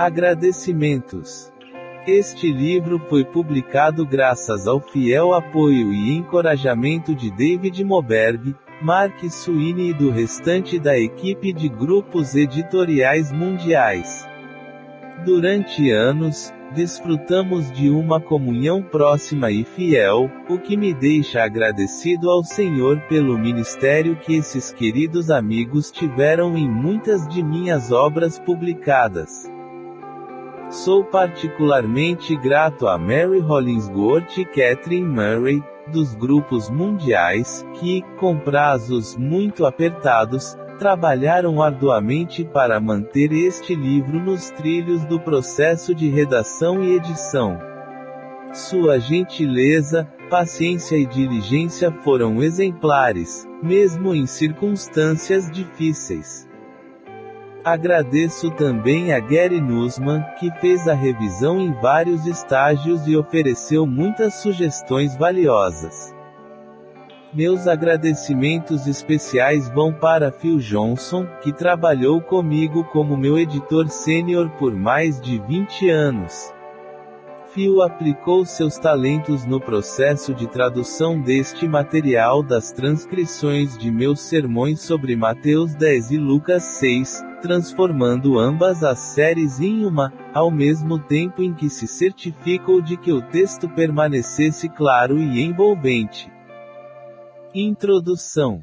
Agradecimentos. Este livro foi publicado graças ao fiel apoio e encorajamento de David Moberg, Mark Sweeney e do restante da equipe de grupos editoriais mundiais. Durante anos, desfrutamos de uma comunhão próxima e fiel, o que me deixa agradecido ao Senhor pelo ministério que esses queridos amigos tiveram em muitas de minhas obras publicadas. Sou particularmente grato a Mary Hollingsworth e Catherine Murray, dos grupos mundiais, que, com prazos muito apertados, trabalharam arduamente para manter este livro nos trilhos do processo de redação e edição. Sua gentileza, paciência e diligência foram exemplares, mesmo em circunstâncias difíceis. Agradeço também a Gary Nussman, que fez a revisão em vários estágios e ofereceu muitas sugestões valiosas. Meus agradecimentos especiais vão para Phil Johnson, que trabalhou comigo como meu editor sênior por mais de 20 anos. Phil aplicou seus talentos no processo de tradução deste material das transcrições de meus sermões sobre Mateus 10 e Lucas 6, transformando ambas as séries em uma, ao mesmo tempo em que se certificou de que o texto permanecesse claro e envolvente. Introdução.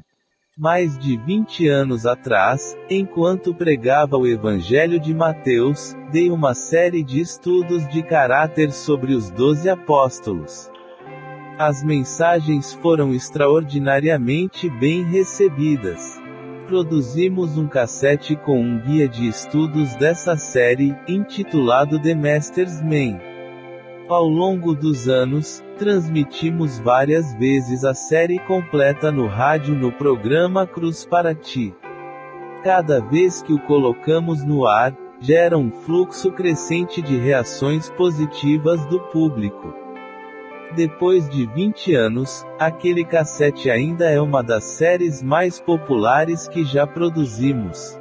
Mais de 20 anos atrás, enquanto pregava o Evangelho de Mateus, dei uma série de estudos de caráter sobre os 12 apóstolos. As mensagens foram extraordinariamente bem recebidas. Produzimos um cassete com um guia de estudos dessa série, intitulado The Master's Man. Ao longo dos anos, transmitimos várias vezes a série completa no rádio no programa Cruz para Ti. Cada vez que o colocamos no ar, gera um fluxo crescente de reações positivas do público. Depois de 20 anos, aquele cassete ainda é uma das séries mais populares que já produzimos.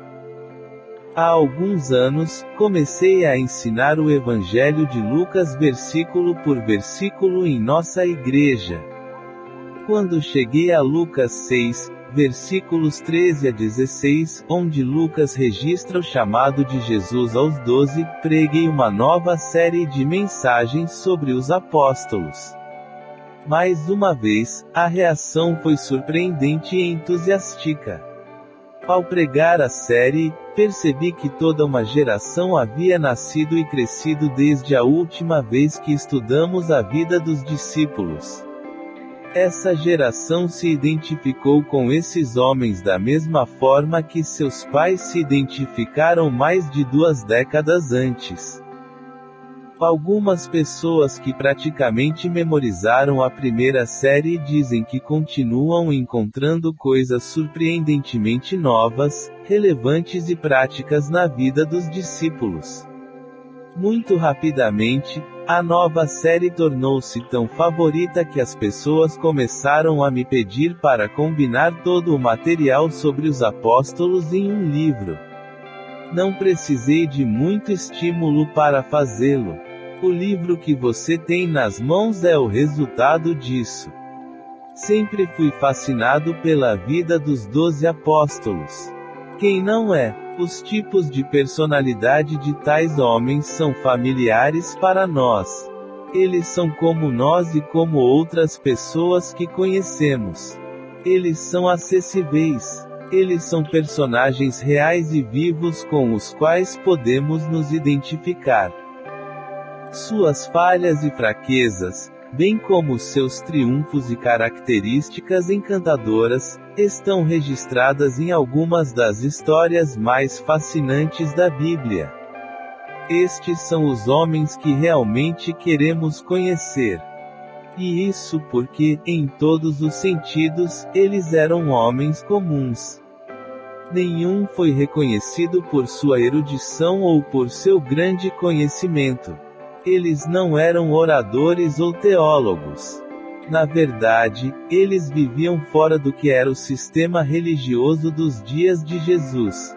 Há alguns anos, comecei a ensinar o Evangelho de Lucas versículo por versículo em nossa igreja. Quando cheguei a Lucas 6, versículos 13 a 16, onde Lucas registra o chamado de Jesus aos 12, preguei uma nova série de mensagens sobre os apóstolos. Mais uma vez, a reação foi surpreendente e entusiástica. Ao pregar a série, percebi que toda uma geração havia nascido e crescido desde a última vez que estudamos a vida dos discípulos. Essa geração se identificou com esses homens da mesma forma que seus pais se identificaram mais de 2 décadas antes. Algumas pessoas que praticamente memorizaram a primeira série dizem que continuam encontrando coisas surpreendentemente novas, relevantes e práticas na vida dos discípulos. Muito rapidamente, a nova série tornou-se tão favorita que as pessoas começaram a me pedir para combinar todo o material sobre os apóstolos em um livro. Não precisei de muito estímulo para fazê-lo. O livro que você tem nas mãos é o resultado disso. Sempre fui fascinado pela vida dos 12 apóstolos. Quem não é? Os tipos de personalidade de tais homens são familiares para nós. Eles são como nós e como outras pessoas que conhecemos. Eles são acessíveis. Eles são personagens reais e vivos com os quais podemos nos identificar. Suas falhas e fraquezas, bem como seus triunfos e características encantadoras, estão registradas em algumas das histórias mais fascinantes da Bíblia. Estes são os homens que realmente queremos conhecer. E isso porque, em todos os sentidos, eles eram homens comuns. Nenhum foi reconhecido por sua erudição ou por seu grande conhecimento. Eles não eram oradores ou teólogos. Na verdade, eles viviam fora do que era o sistema religioso dos dias de Jesus.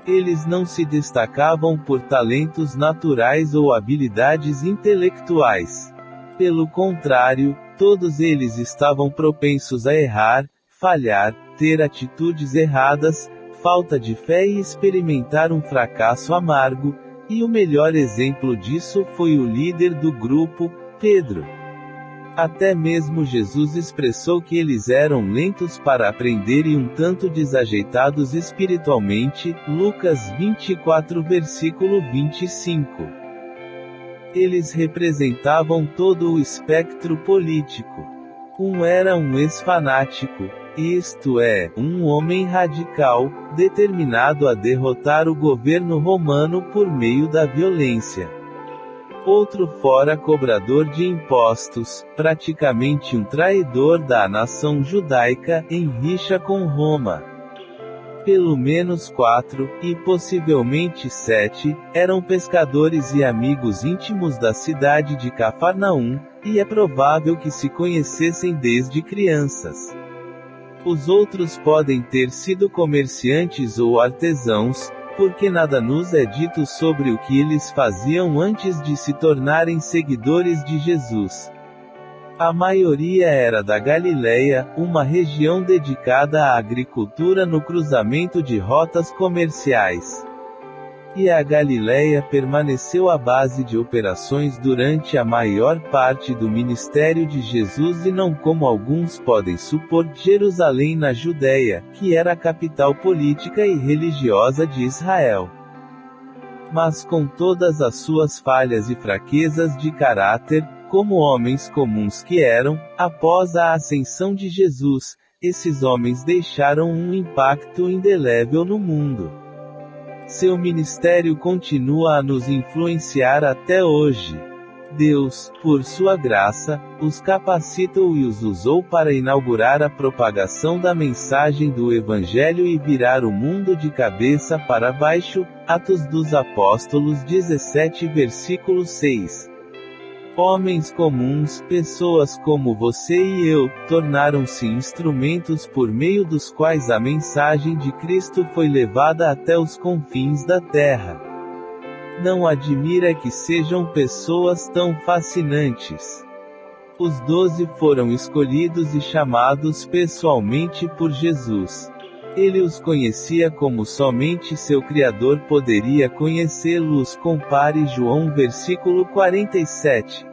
Eles não se destacavam por talentos naturais ou habilidades intelectuais. Pelo contrário, todos eles estavam propensos a errar, falhar, ter atitudes erradas, falta de fé e experimentar um fracasso amargo, e o melhor exemplo disso foi o líder do grupo, Pedro. Até mesmo Jesus expressou que eles eram lentos para aprender e um tanto desajeitados espiritualmente, Lucas 24 versículo 25. Eles representavam todo o espectro político. Um era um ex-fanático, isto é, um homem radical, determinado a derrotar o governo romano por meio da violência. Outro fora cobrador de impostos, praticamente um traidor da nação judaica, em rixa com Roma. Pelo menos 4, e possivelmente 7, eram pescadores e amigos íntimos da cidade de Cafarnaum, e é provável que se conhecessem desde crianças. Os outros podem ter sido comerciantes ou artesãos, porque nada nos é dito sobre o que eles faziam antes de se tornarem seguidores de Jesus. A maioria era da Galileia, uma região dedicada à agricultura no cruzamento de rotas comerciais. E a Galileia permaneceu a base de operações durante a maior parte do ministério de Jesus e não como alguns podem supor, Jerusalém na Judéia, que era a capital política e religiosa de Israel. Mas com todas as suas falhas e fraquezas de caráter, como homens comuns que eram, após a ascensão de Jesus, esses homens deixaram um impacto indelével no mundo. Seu ministério continua a nos influenciar até hoje. Deus, por sua graça, os capacitou e os usou para inaugurar a propagação da mensagem do Evangelho e virar o mundo de cabeça para baixo. Atos dos Apóstolos 17 versículo 6. Homens comuns, pessoas como você e eu, tornaram-se instrumentos por meio dos quais a mensagem de Cristo foi levada até os confins da terra. Não admira que sejam pessoas tão fascinantes. Os 12 foram escolhidos e chamados pessoalmente por Jesus. Ele os conhecia como somente seu Criador poderia conhecê-los. Compare João versículo 47.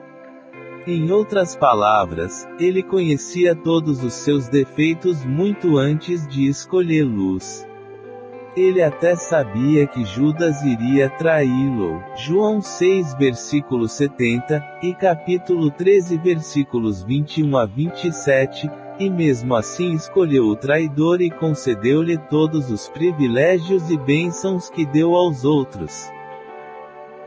Em outras palavras, ele conhecia todos os seus defeitos muito antes de escolhê-los. Ele até sabia que Judas iria traí-lo, João 6 versículo 70, e capítulo 13 versículos 21 a 27, e mesmo assim escolheu o traidor e concedeu-lhe todos os privilégios e bênçãos que deu aos outros.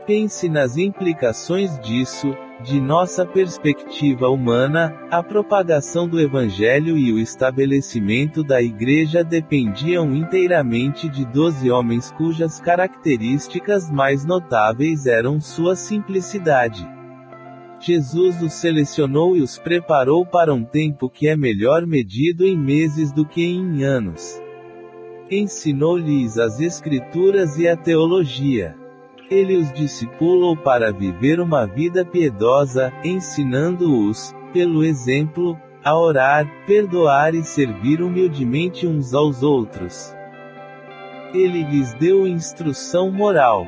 Pense nas implicações disso. De nossa perspectiva humana, a propagação do Evangelho e o estabelecimento da Igreja dependiam inteiramente de 12 homens cujas características mais notáveis eram sua simplicidade. Jesus os selecionou e os preparou para um tempo que é melhor medido em meses do que em anos. Ensinou-lhes as Escrituras e a teologia. Ele os discipulou para viver uma vida piedosa, ensinando-os, pelo exemplo, a orar, perdoar e servir humildemente uns aos outros. Ele lhes deu instrução moral.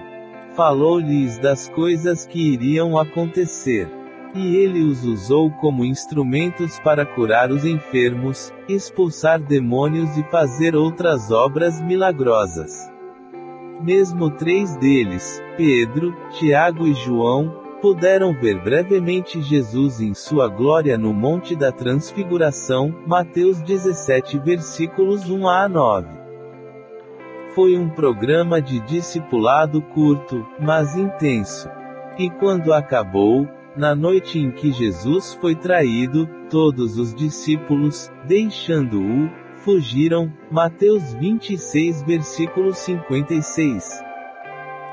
Falou-lhes das coisas que iriam acontecer. E ele os usou como instrumentos para curar os enfermos, expulsar demônios e fazer outras obras milagrosas. Mesmo 3 deles, Pedro, Tiago e João, puderam ver brevemente Jesus em sua glória no Monte da Transfiguração, Mateus 17 versículos 1 a 9. Foi um programa de discipulado curto, mas intenso. E quando acabou, na noite em que Jesus foi traído, todos os discípulos, deixando-o, fugiram. Mateus 26 versículo 56.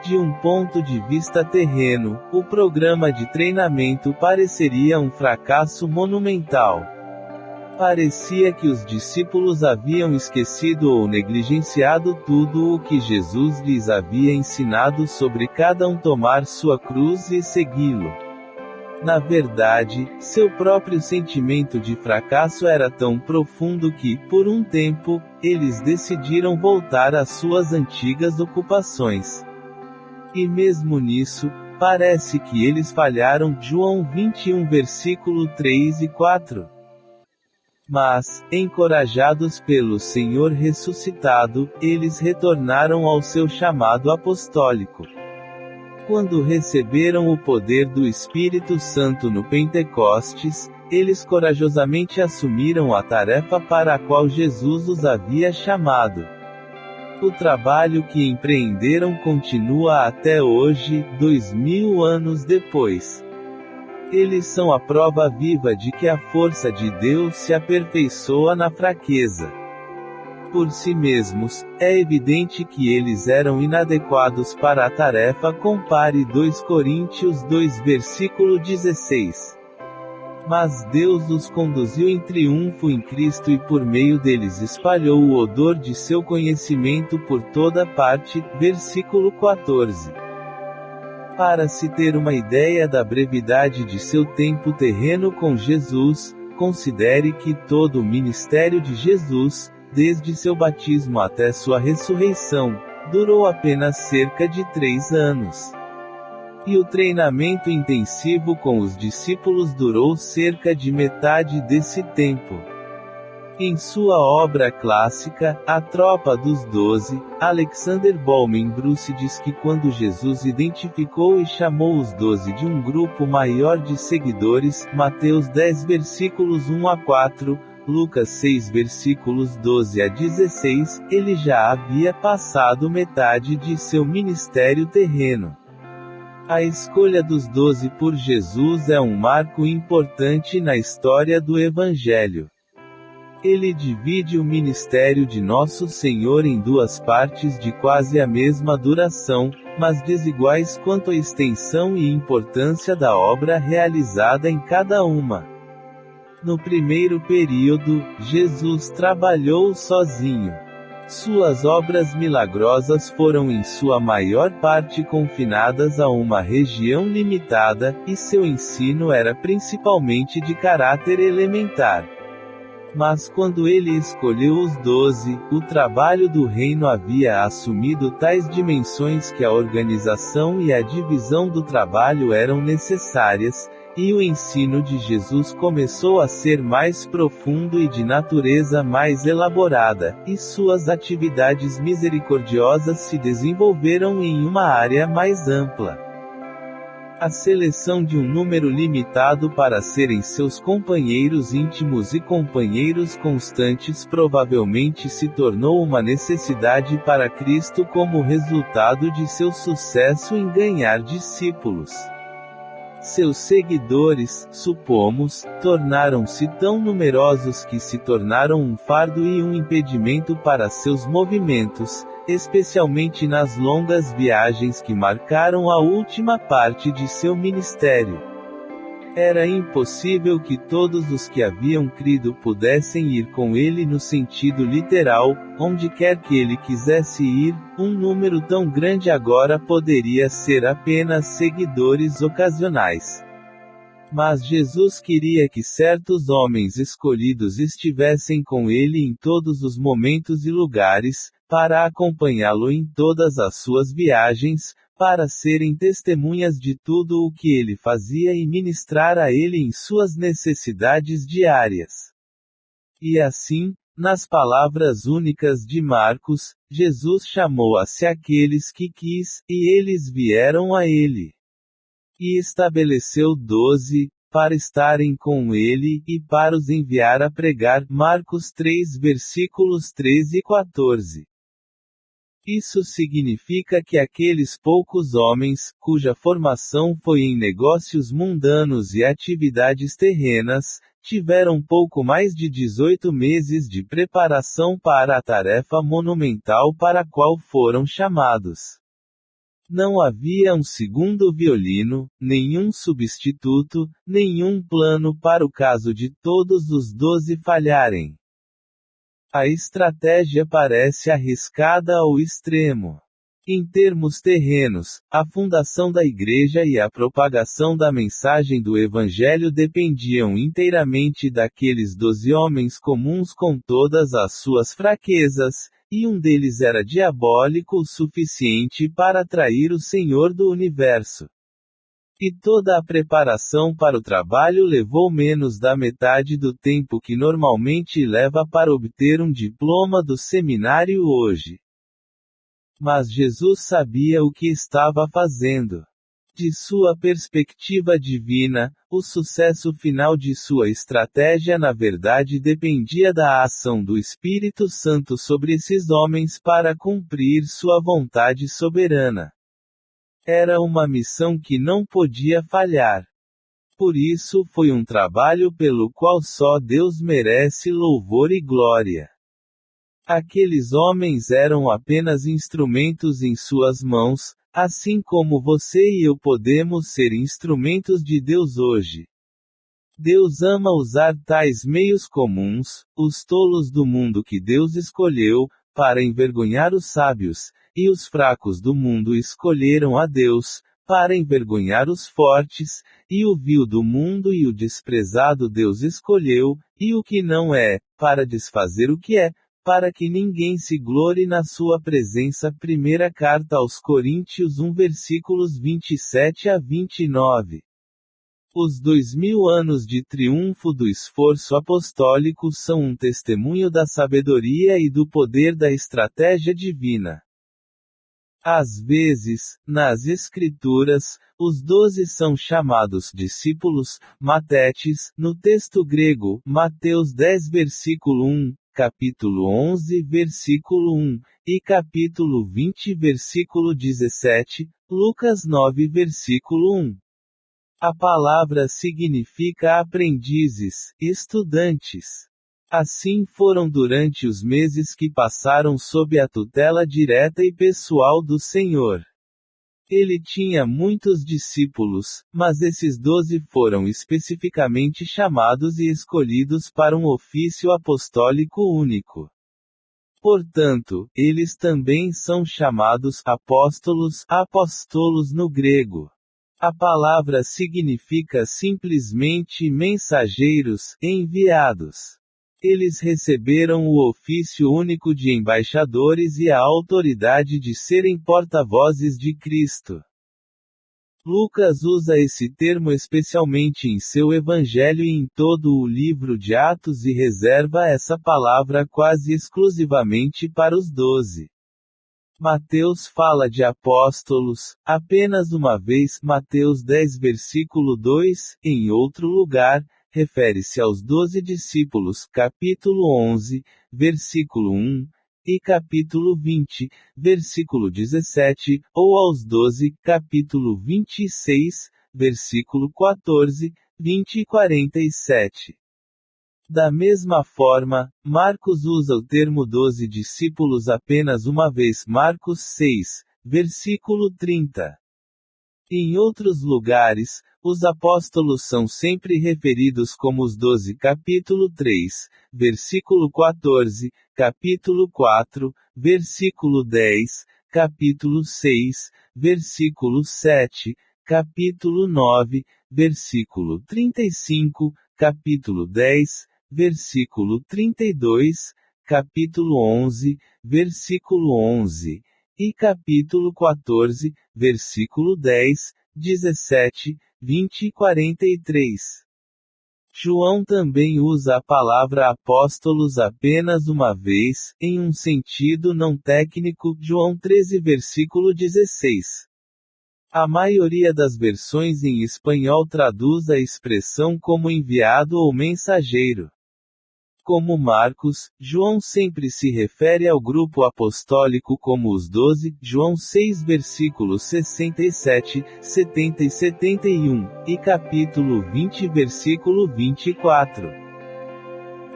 De um ponto de vista terreno, o programa de treinamento pareceria um fracasso monumental. Parecia que os discípulos haviam esquecido ou negligenciado tudo o que Jesus lhes havia ensinado sobre cada um tomar sua cruz e segui-lo. Na verdade, seu próprio sentimento de fracasso era tão profundo que, por um tempo, eles decidiram voltar às suas antigas ocupações. E mesmo nisso, parece que eles falharam. João 21 versículo 3 e 4. Mas, encorajados pelo Senhor ressuscitado, eles retornaram ao seu chamado apostólico. Quando receberam o poder do Espírito Santo no Pentecostes, eles corajosamente assumiram a tarefa para a qual Jesus os havia chamado. O trabalho que empreenderam continua até hoje, 2000 anos depois. Eles são a prova viva de que a força de Deus se aperfeiçoa na fraqueza. Por si mesmos, é evidente que eles eram inadequados para a tarefa. Compare 2 Coríntios 2 versículo 16. Mas Deus os conduziu em triunfo em Cristo e por meio deles espalhou o odor de seu conhecimento por toda parte. Versículo 14. Para se ter uma ideia da brevidade de seu tempo terreno com Jesus, considere que todo o ministério de Jesus, desde seu batismo até sua ressurreição, durou apenas cerca de 3 anos. E o treinamento intensivo com os discípulos durou cerca de metade desse tempo. Em sua obra clássica, A Tropa dos 12, Alexander Bowman Bruce diz que quando Jesus identificou e chamou os 12 de um grupo maior de seguidores, Mateus 10 versículos 1 a 4, Lucas 6 versículos 12 a 16, ele já havia passado metade de seu ministério terreno. A escolha dos 12 por Jesus é um marco importante na história do Evangelho. Ele divide o ministério de Nosso Senhor em 2 partes de quase a mesma duração, mas desiguais quanto à extensão e importância da obra realizada em cada uma. No primeiro período, Jesus trabalhou sozinho. Suas obras milagrosas foram em sua maior parte confinadas a uma região limitada, e seu ensino era principalmente de caráter elementar. Mas quando ele escolheu os 12, o trabalho do reino havia assumido tais dimensões que a organização e a divisão do trabalho eram necessárias, e o ensino de Jesus começou a ser mais profundo e de natureza mais elaborada, e suas atividades misericordiosas se desenvolveram em uma área mais ampla. A seleção de um número limitado para serem seus companheiros íntimos e companheiros constantes provavelmente se tornou uma necessidade para Cristo como resultado de seu sucesso em ganhar discípulos. Seus seguidores, supomos, tornaram-se tão numerosos que se tornaram um fardo e um impedimento para seus movimentos, especialmente nas longas viagens que marcaram a última parte de seu ministério. Era impossível que todos os que haviam crido pudessem ir com ele no sentido literal, onde quer que ele quisesse ir. Um número tão grande agora poderia ser apenas seguidores ocasionais. Mas Jesus queria que certos homens escolhidos estivessem com ele em todos os momentos e lugares, para acompanhá-lo em todas as suas viagens, para serem testemunhas de tudo o que ele fazia e ministrar a ele em suas necessidades diárias. E assim, nas palavras únicas de Marcos, Jesus chamou a si aqueles que quis, e eles vieram a ele. E estabeleceu 12, para estarem com ele, e para os enviar a pregar. Marcos 3 versículos 13 e 14. Isso significa que aqueles poucos homens, cuja formação foi em negócios mundanos e atividades terrenas, tiveram pouco mais de 18 meses de preparação para a tarefa monumental para a qual foram chamados. Não havia um segundo violino, nenhum substituto, nenhum plano para o caso de todos os 12 falharem. A estratégia parece arriscada ao extremo. Em termos terrenos, a fundação da igreja e a propagação da mensagem do Evangelho dependiam inteiramente daqueles 12 homens comuns com todas as suas fraquezas, e um deles era diabólico o suficiente para atrair o Senhor do Universo. E toda a preparação para o trabalho levou menos da metade do tempo que normalmente leva para obter um diploma do seminário hoje. Mas Jesus sabia o que estava fazendo. De sua perspectiva divina, o sucesso final de sua estratégia na verdade dependia da ação do Espírito Santo sobre esses homens para cumprir sua vontade soberana. Era uma missão que não podia falhar. Por isso foi um trabalho pelo qual só Deus merece louvor e glória. Aqueles homens eram apenas instrumentos em suas mãos, assim como você e eu podemos ser instrumentos de Deus hoje. Deus ama usar tais meios comuns, os tolos do mundo que Deus escolheu, para envergonhar os sábios, e os fracos do mundo escolheram a Deus, para envergonhar os fortes, e o vil do mundo e o desprezado Deus escolheu, e o que não é, para desfazer o que é, para que ninguém se glorie na sua presença. Primeira carta aos Coríntios 1 versículos 27 a 29. Os 2000 anos de triunfo do esforço apostólico são um testemunho da sabedoria e do poder da estratégia divina. Às vezes, nas Escrituras, os 12 são chamados discípulos, matetes, no texto grego, Mateus 10 versículo 1, capítulo 11 versículo 1, e capítulo 20 versículo 17, Lucas 9 versículo 1. A palavra significa aprendizes, estudantes. Assim foram durante os meses que passaram sob a tutela direta e pessoal do Senhor. Ele tinha muitos discípulos, mas esses 12 foram especificamente chamados e escolhidos para um ofício apostólico único. Portanto, eles também são chamados apóstolos, apostolos no grego. A palavra significa simplesmente mensageiros, enviados. Eles receberam o ofício único de embaixadores e a autoridade de serem porta-vozes de Cristo. Lucas usa esse termo especialmente em seu Evangelho e em todo o livro de Atos e reserva essa palavra quase exclusivamente para os 12. Mateus fala de apóstolos, apenas uma vez, Mateus 10 versículo 2, em outro lugar, refere-se aos 12 discípulos, capítulo 11, versículo 1, e capítulo 20, versículo 17, ou aos 12, capítulo 26, versículo 14, 20 e 47. Da mesma forma, Marcos usa o termo 12 discípulos apenas uma vez, Marcos 6, versículo 30. Em outros lugares, os apóstolos são sempre referidos como os 12, capítulo 3, versículo 14, capítulo 4, versículo 10, capítulo 6, versículo 7, capítulo 9, versículo 35, capítulo 10, versículo 32, capítulo 11, versículo 11, e capítulo 14, versículo 10, 17, 20 e 43. João também usa a palavra apóstolos apenas uma vez, em um sentido não técnico, João 13 versículo 16. A maioria das versões em espanhol traduz a expressão como enviado ou mensageiro. Como Marcos, João sempre se refere ao grupo apostólico como os 12, João 6 versículos 67, 70 e 71, e capítulo 20 versículo 24.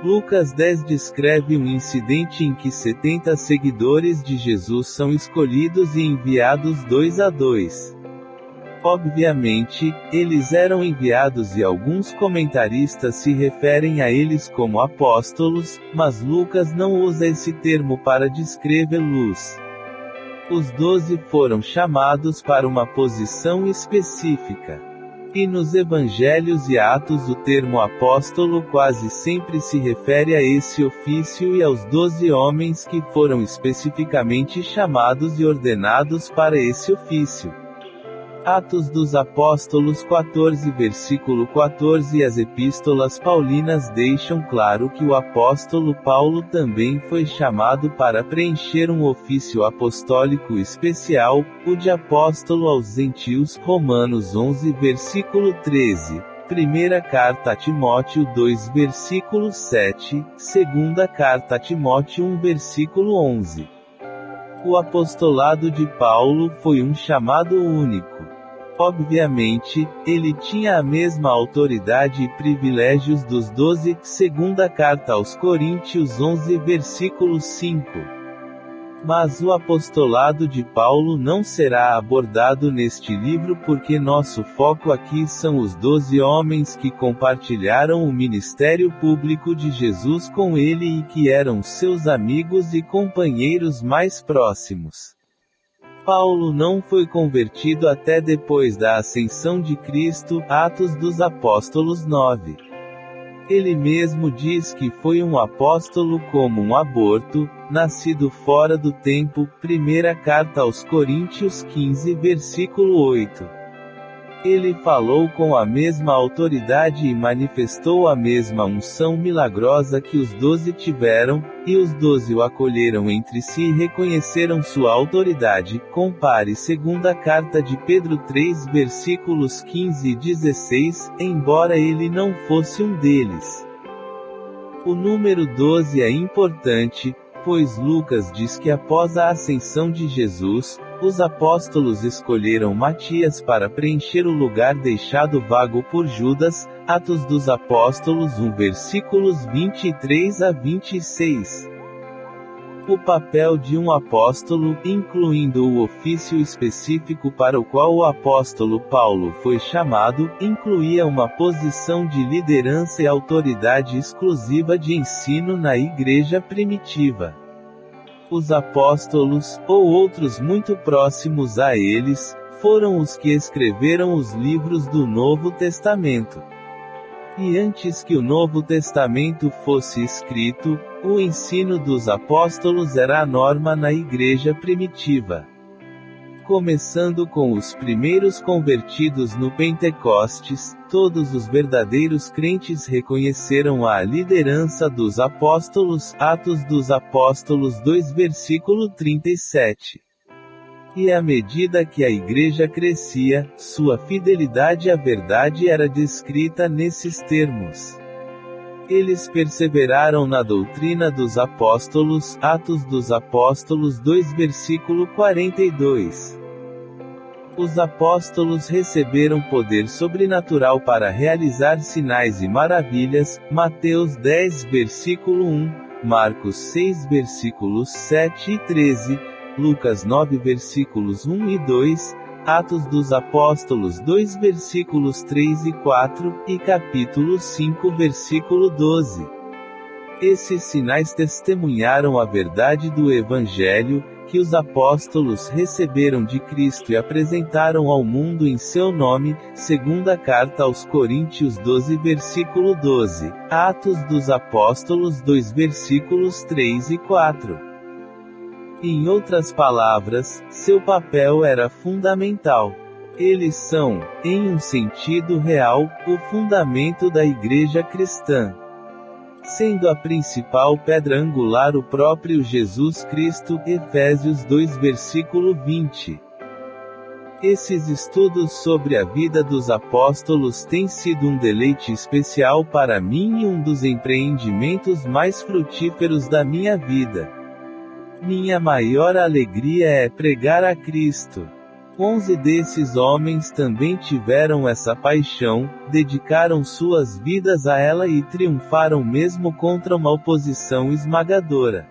Lucas 10 descreve um incidente em que 70 seguidores de Jesus são escolhidos e enviados 2 a 2. Obviamente, eles eram enviados e alguns comentaristas se referem a eles como apóstolos, mas Lucas não usa esse termo para descrevê-los. Os 12 foram chamados para uma posição específica. E nos Evangelhos e Atos o termo apóstolo quase sempre se refere a esse ofício e aos 12 homens que foram especificamente chamados e ordenados para esse ofício. Atos dos Apóstolos 14 versículo 14. As epístolas paulinas deixam claro que o apóstolo Paulo também foi chamado para preencher um ofício apostólico especial, o de apóstolo aos gentios. Romanos 11 versículo 13. Primeira carta a Timóteo 2 versículo 7, segunda carta a Timóteo 1 versículo 11. O apostolado de Paulo foi um chamado único. Obviamente, ele tinha a mesma autoridade e privilégios dos 12, segunda carta aos Coríntios 11 versículo 5. Mas o apostolado de Paulo não será abordado neste livro porque nosso foco aqui são os 12 homens que compartilharam o ministério público de Jesus com ele e que eram seus amigos e companheiros mais próximos. Paulo não foi convertido até depois da ascensão de Cristo, Atos dos Apóstolos 9. Ele mesmo diz que foi um apóstolo como um aborto, nascido fora do tempo. Primeira carta aos Coríntios 15 versículo 8. Ele falou com a mesma autoridade e manifestou a mesma unção milagrosa que os 12 tiveram, e os 12 o acolheram entre si e reconheceram sua autoridade. Compare segunda carta de Pedro 3 versículos 15 e 16, embora ele não fosse um deles. O número 12 é importante, pois Lucas diz que após a ascensão de Jesus, os apóstolos escolheram Matias para preencher o lugar deixado vago por Judas. Atos dos Apóstolos 1 versículos 23 a 26. O papel de um apóstolo, incluindo o ofício específico para o qual o apóstolo Paulo foi chamado, incluía uma posição de liderança e autoridade exclusiva de ensino na igreja primitiva. Os apóstolos, ou outros muito próximos a eles, foram os que escreveram os livros do Novo Testamento. E antes que o Novo Testamento fosse escrito, o ensino dos apóstolos era a norma na igreja primitiva. Começando com os primeiros convertidos no Pentecostes, todos os verdadeiros crentes reconheceram a liderança dos apóstolos. Atos dos Apóstolos 2 versículo 37. E à medida que a igreja crescia, sua fidelidade à verdade era descrita nesses termos. Eles perseveraram na doutrina dos apóstolos. Atos dos Apóstolos 2 versículo 42. Os apóstolos receberam poder sobrenatural para realizar sinais e maravilhas. Mateus 10 versículo 1, Marcos 6 versículos 7 e 13, Lucas 9 versículos 1 e 2, Atos dos Apóstolos 2 versículos 3 e 4, e capítulo 5 versículo 12. Esses sinais testemunharam a verdade do Evangelho, que os apóstolos receberam de Cristo e apresentaram ao mundo em seu nome. Segunda carta aos Coríntios 12 versículo 12, Atos dos Apóstolos 2 versículos 3 e 4. Em outras palavras, seu papel era fundamental. Eles são, em um sentido real, o fundamento da igreja cristã. Sendo a principal pedra angular o próprio Jesus Cristo. Efésios 2 versículo 20. Esses estudos sobre a vida dos apóstolos têm sido um deleite especial para mim e um dos empreendimentos mais frutíferos da minha vida. Minha maior alegria é pregar a Cristo. 11 desses homens também tiveram essa paixão, dedicaram suas vidas a ela e triunfaram mesmo contra uma oposição esmagadora.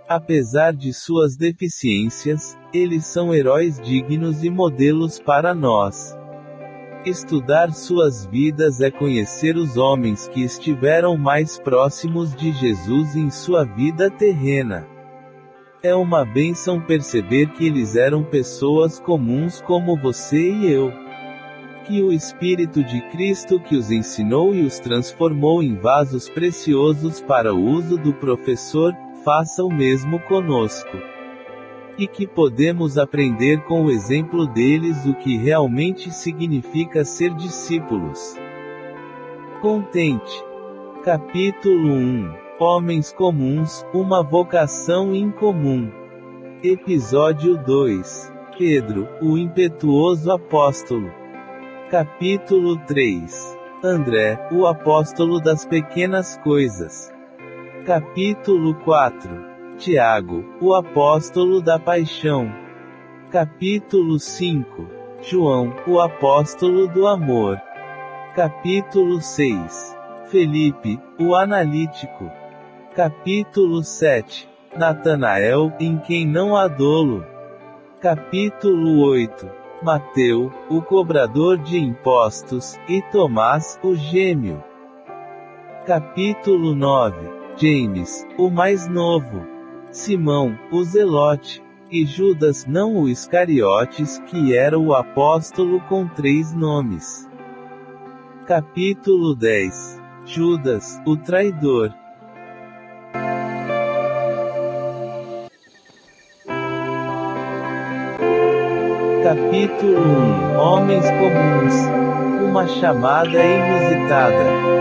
Apesar de suas deficiências, eles são heróis dignos e modelos para nós. Estudar suas vidas é conhecer os homens que estiveram mais próximos de Jesus em sua vida terrena. É uma bênção perceber que eles eram pessoas comuns como você e eu. Que o Espírito de Cristo que os ensinou e os transformou em vasos preciosos para o uso do professor, faça o mesmo conosco. E que podemos aprender com o exemplo deles o que realmente significa ser discípulos. Contente. Capítulo 1. Homens comuns, uma vocação incomum. Episódio 2. Pedro, o impetuoso apóstolo. Capítulo 3. André, o apóstolo das pequenas coisas. Capítulo 4. Tiago, o apóstolo da paixão. Capítulo 5. João, o apóstolo do amor. Capítulo 6. Felipe, o analítico. Capítulo 7. Natanael, em quem não há dolo. Capítulo 8. Mateu, o cobrador de impostos, e Tomás, o gêmeo. Capítulo 9. James, o mais novo. Simão, o zelote. E Judas, não o Iscariotes, que era o apóstolo com 3 nomes. Capítulo 10. Judas, o traidor. Capítulo 1. Homens comuns. Uma chamada inusitada.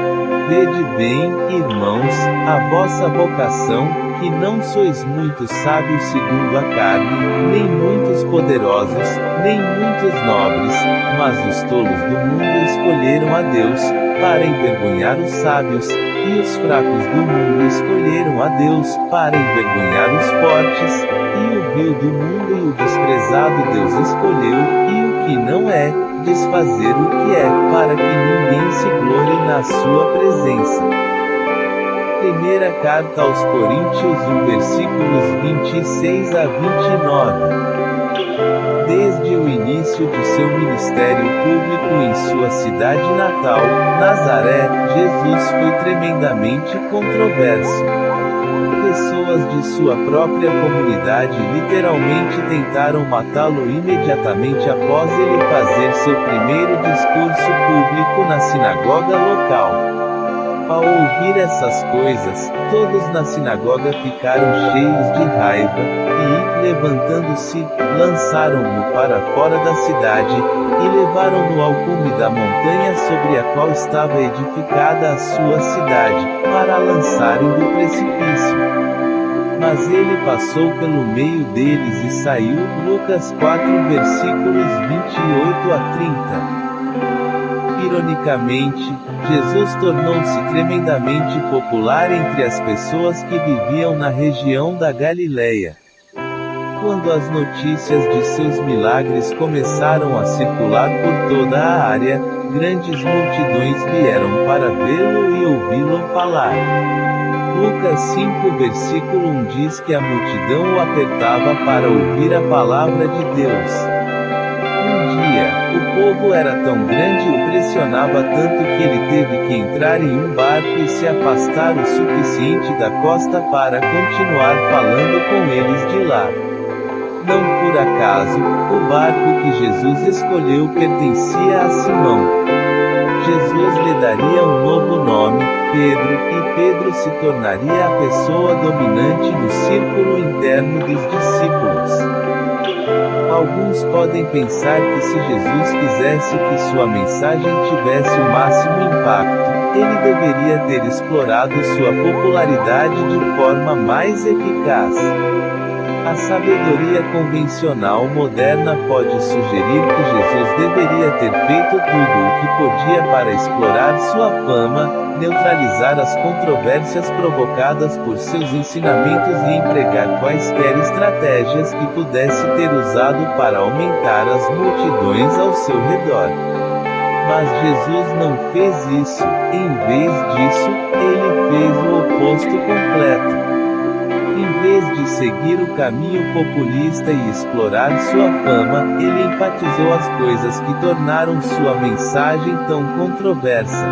Vede bem, irmãos, a vossa vocação, que não sois muitos sábios segundo a carne, nem muitos poderosos, nem muitos nobres, mas os tolos do mundo escolheram a Deus, para envergonhar os sábios, e os fracos do mundo escolheram a Deus, para envergonhar os fortes, e o vil do mundo e o desprezado Deus escolheu, e o que não é, desfazer o que é, para que ninguém se glorie na sua presença. Primeira carta aos Coríntios 1 versículos 26 a 29. Desde o início de seu ministério público em sua cidade natal, Nazaré, Jesus foi tremendamente controverso. Pessoas de sua própria comunidade literalmente tentaram matá-lo imediatamente após ele fazer seu primeiro discurso público na sinagoga local. Ao ouvir essas coisas, todos na sinagoga ficaram cheios de raiva, e, levantando-se, lançaram-no para fora da cidade, e levaram-no ao cume da montanha sobre a qual estava edificada a sua cidade, para a lançarem do precipício. Mas ele passou pelo meio deles e saiu. Lucas 4 versículos 28 a 30. Ironicamente, Jesus tornou-se tremendamente popular entre as pessoas que viviam na região da Galileia. Quando as notícias de seus milagres começaram a circular por toda a área, grandes multidões vieram para vê-lo e ouvi-lo falar. Lucas 5 versículo 1 diz que a multidão o apertava para ouvir a palavra de Deus. Um dia, o povo era tão grande e o pressionava tanto que ele teve que entrar em um barco e se afastar o suficiente da costa para continuar falando com eles de lá. Não por acaso, o barco que Jesus escolheu pertencia a Simão. Jesus lhe daria um novo nome, Pedro, e Pedro se tornaria a pessoa dominante no círculo interno dos discípulos. Alguns podem pensar que se Jesus quisesse que sua mensagem tivesse o máximo impacto, ele deveria ter explorado sua popularidade de forma mais eficaz. A sabedoria convencional moderna pode sugerir que Jesus deveria ter feito tudo o que podia para explorar sua fama, neutralizar as controvérsias provocadas por seus ensinamentos e empregar quaisquer estratégias que pudesse ter usado para aumentar as multidões ao seu redor. Mas Jesus não fez isso. Em vez disso, ele fez o oposto completo. Em vez de seguir o caminho populista e explorar sua fama, ele enfatizou as coisas que tornaram sua mensagem tão controversa.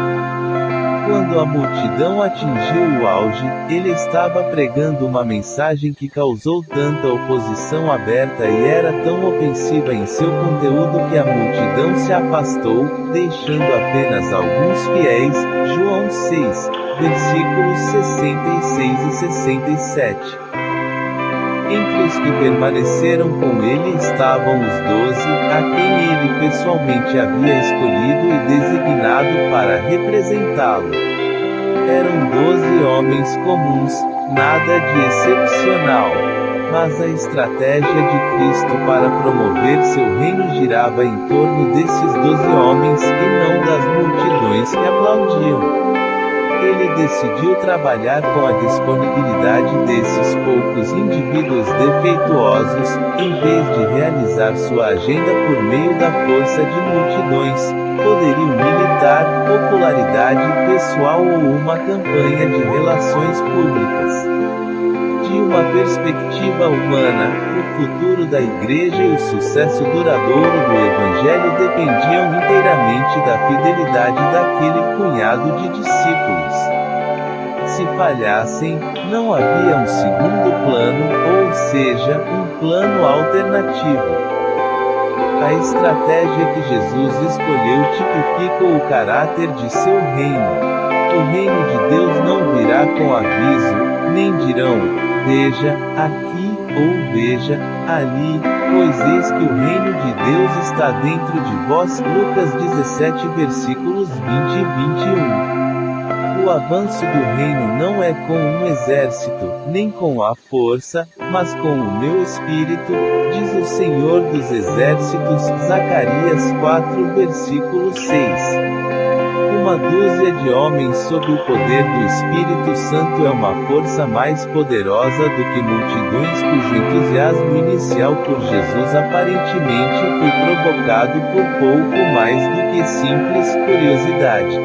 Quando a multidão atingiu o auge, ele estava pregando uma mensagem que causou tanta oposição aberta e era tão ofensiva em seu conteúdo que a multidão se afastou, deixando apenas alguns fiéis. João 6, versículos 66 e 67. Entre os que permaneceram com ele estavam os 12, a quem ele pessoalmente havia escolhido e designado para representá-lo. Eram 12 homens comuns, nada de excepcional. Mas a estratégia de Cristo para promover seu reino girava em torno desses 12 homens, e não das multidões que aplaudiam. Ele decidiu trabalhar com a disponibilidade desses poucos indivíduos defeituosos, em vez de realizar sua agenda por meio da força de multidões, poderio militar, popularidade pessoal ou uma campanha de relações públicas. De uma perspectiva humana, o futuro da igreja e o sucesso duradouro do evangelho dependiam inteiramente da fidelidade daquele punhado de discípulos. Se falhassem, não havia um segundo plano, ou seja, um plano alternativo. A estratégia que Jesus escolheu tipifica o caráter de seu reino. O reino de Deus não virá com aviso, nem dirão: veja, aqui, ou veja, ali, pois eis que o reino de Deus está dentro de vós. Lucas 17 versículos 20 e 21. O avanço do reino não é com um exército, nem com a força, mas com o meu espírito, diz o Senhor dos Exércitos. Zacarias 4 versículo 6. Uma dúzia de homens sob o poder do Espírito Santo é uma força mais poderosa do que multidões cujo entusiasmo inicial por Jesus aparentemente foi provocado por pouco mais do que simples curiosidade.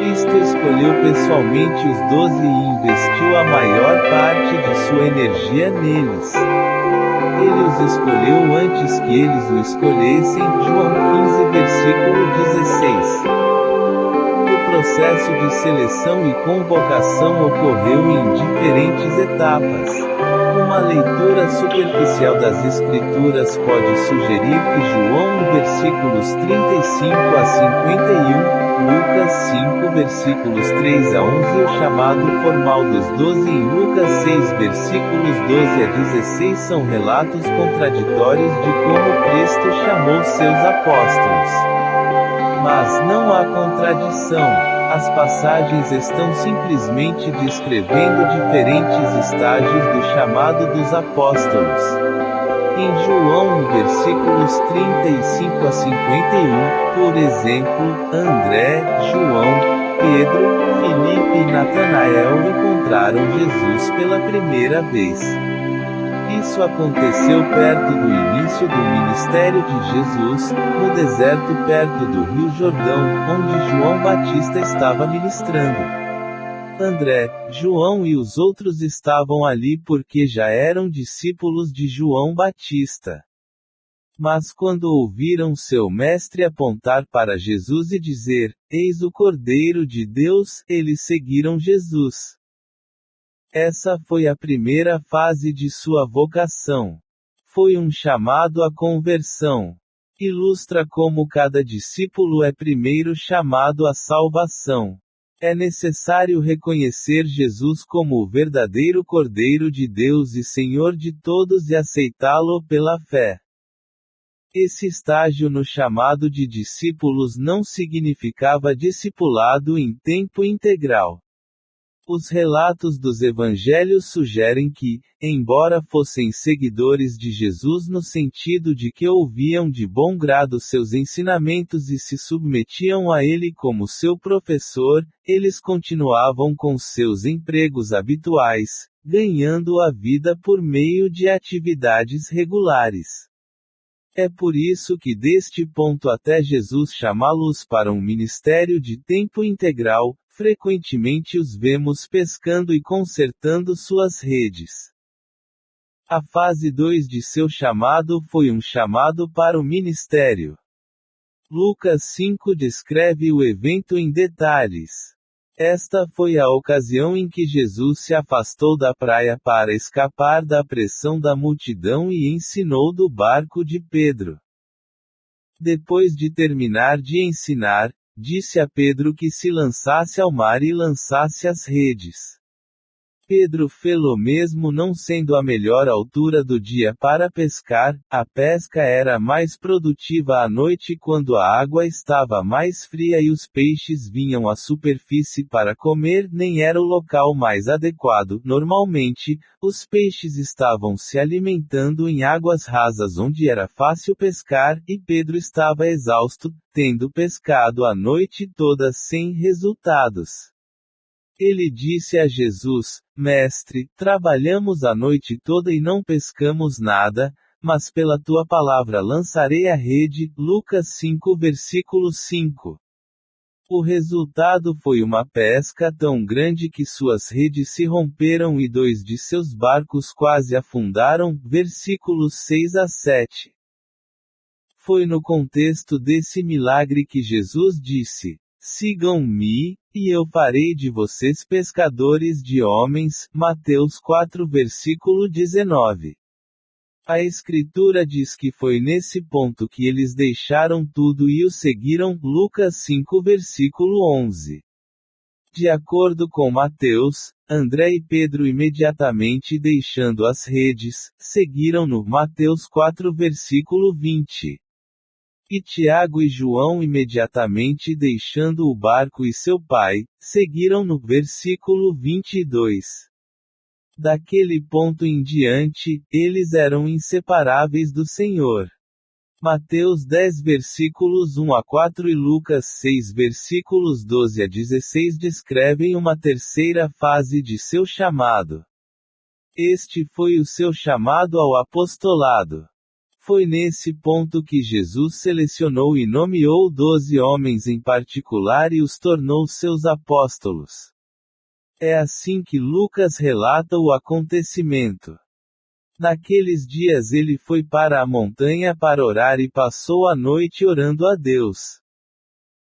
Cristo escolheu pessoalmente os 12 e investiu a maior parte de sua energia neles. Ele os escolheu antes que eles o escolhessem. João 15 versículo 16. O processo de seleção e convocação ocorreu em diferentes etapas. Uma leitura superficial das Escrituras pode sugerir que João versículos 35 a 51, Lucas 5 versículos 3 a 11 e o chamado formal dos 12 em Lucas 6 versículos 12 a 16 são relatos contraditórios de como Cristo chamou seus apóstolos. Mas não há contradição. As passagens estão simplesmente descrevendo diferentes estágios do chamado dos apóstolos. Em João versículos 35 a 51, por exemplo, André, João, Pedro, Filipe e Natanael encontraram Jesus pela primeira vez. Isso aconteceu perto do início do ministério de Jesus, no deserto perto do Rio Jordão, onde João Batista estava ministrando. André, João e os outros estavam ali porque já eram discípulos de João Batista. Mas quando ouviram seu mestre apontar para Jesus e dizer: "Eis o Cordeiro de Deus", eles seguiram Jesus. Essa foi a primeira fase de sua vocação. Foi um chamado à conversão. Ilustra como cada discípulo é primeiro chamado à salvação. É necessário reconhecer Jesus como o verdadeiro Cordeiro de Deus e Senhor de todos e aceitá-lo pela fé. Esse estágio no chamado de discípulos não significava discipulado em tempo integral. Os relatos dos evangelhos sugerem que, embora fossem seguidores de Jesus no sentido de que ouviam de bom grado seus ensinamentos e se submetiam a ele como seu professor, eles continuavam com seus empregos habituais, ganhando a vida por meio de atividades regulares. É por isso que deste ponto até Jesus chamá-los para um ministério de tempo integral, frequentemente os vemos pescando e consertando suas redes. A fase 2 de seu chamado foi um chamado para o ministério. Lucas 5 descreve o evento em detalhes. Esta foi a ocasião em que Jesus se afastou da praia para escapar da pressão da multidão e ensinou do barco de Pedro. Depois de terminar de ensinar, disse a Pedro que se lançasse ao mar e lançasse as redes. Pedro fê-lo mesmo não sendo a melhor altura do dia para pescar, a pesca era mais produtiva à noite quando a água estava mais fria e os peixes vinham à superfície para comer, nem era o local mais adequado. Normalmente, os peixes estavam se alimentando em águas rasas onde era fácil pescar, e Pedro estava exausto, tendo pescado a noite toda sem resultados. Ele disse a Jesus: Mestre, trabalhamos a noite toda e não pescamos nada, mas pela tua palavra lançarei a rede. Lucas 5 versículo 5. O resultado foi uma pesca tão grande que suas redes se romperam e 2 de seus barcos quase afundaram. Versículos 6 a 7. Foi no contexto desse milagre que Jesus disse: Sigam-me, e eu farei de vocês pescadores de homens. Mateus 4 versículo 19. A Escritura diz que foi nesse ponto que eles deixaram tudo e o seguiram. Lucas 5 versículo 11. De acordo com Mateus, André e Pedro imediatamente deixando as redes, seguiram-no. Mateus 4 versículo 20. E Tiago e João imediatamente deixando o barco e seu pai, seguiram-no. Versículo 22. Daquele ponto em diante, eles eram inseparáveis do Senhor. Mateus 10 versículos 1 a 4 e Lucas 6 versículos 12 a 16 descrevem uma terceira fase de seu chamado. Este foi o seu chamado ao apostolado. Foi nesse ponto que Jesus selecionou e nomeou 12 homens em particular e os tornou seus apóstolos. É assim que Lucas relata o acontecimento. Naqueles dias ele foi para a montanha para orar e passou a noite orando a Deus.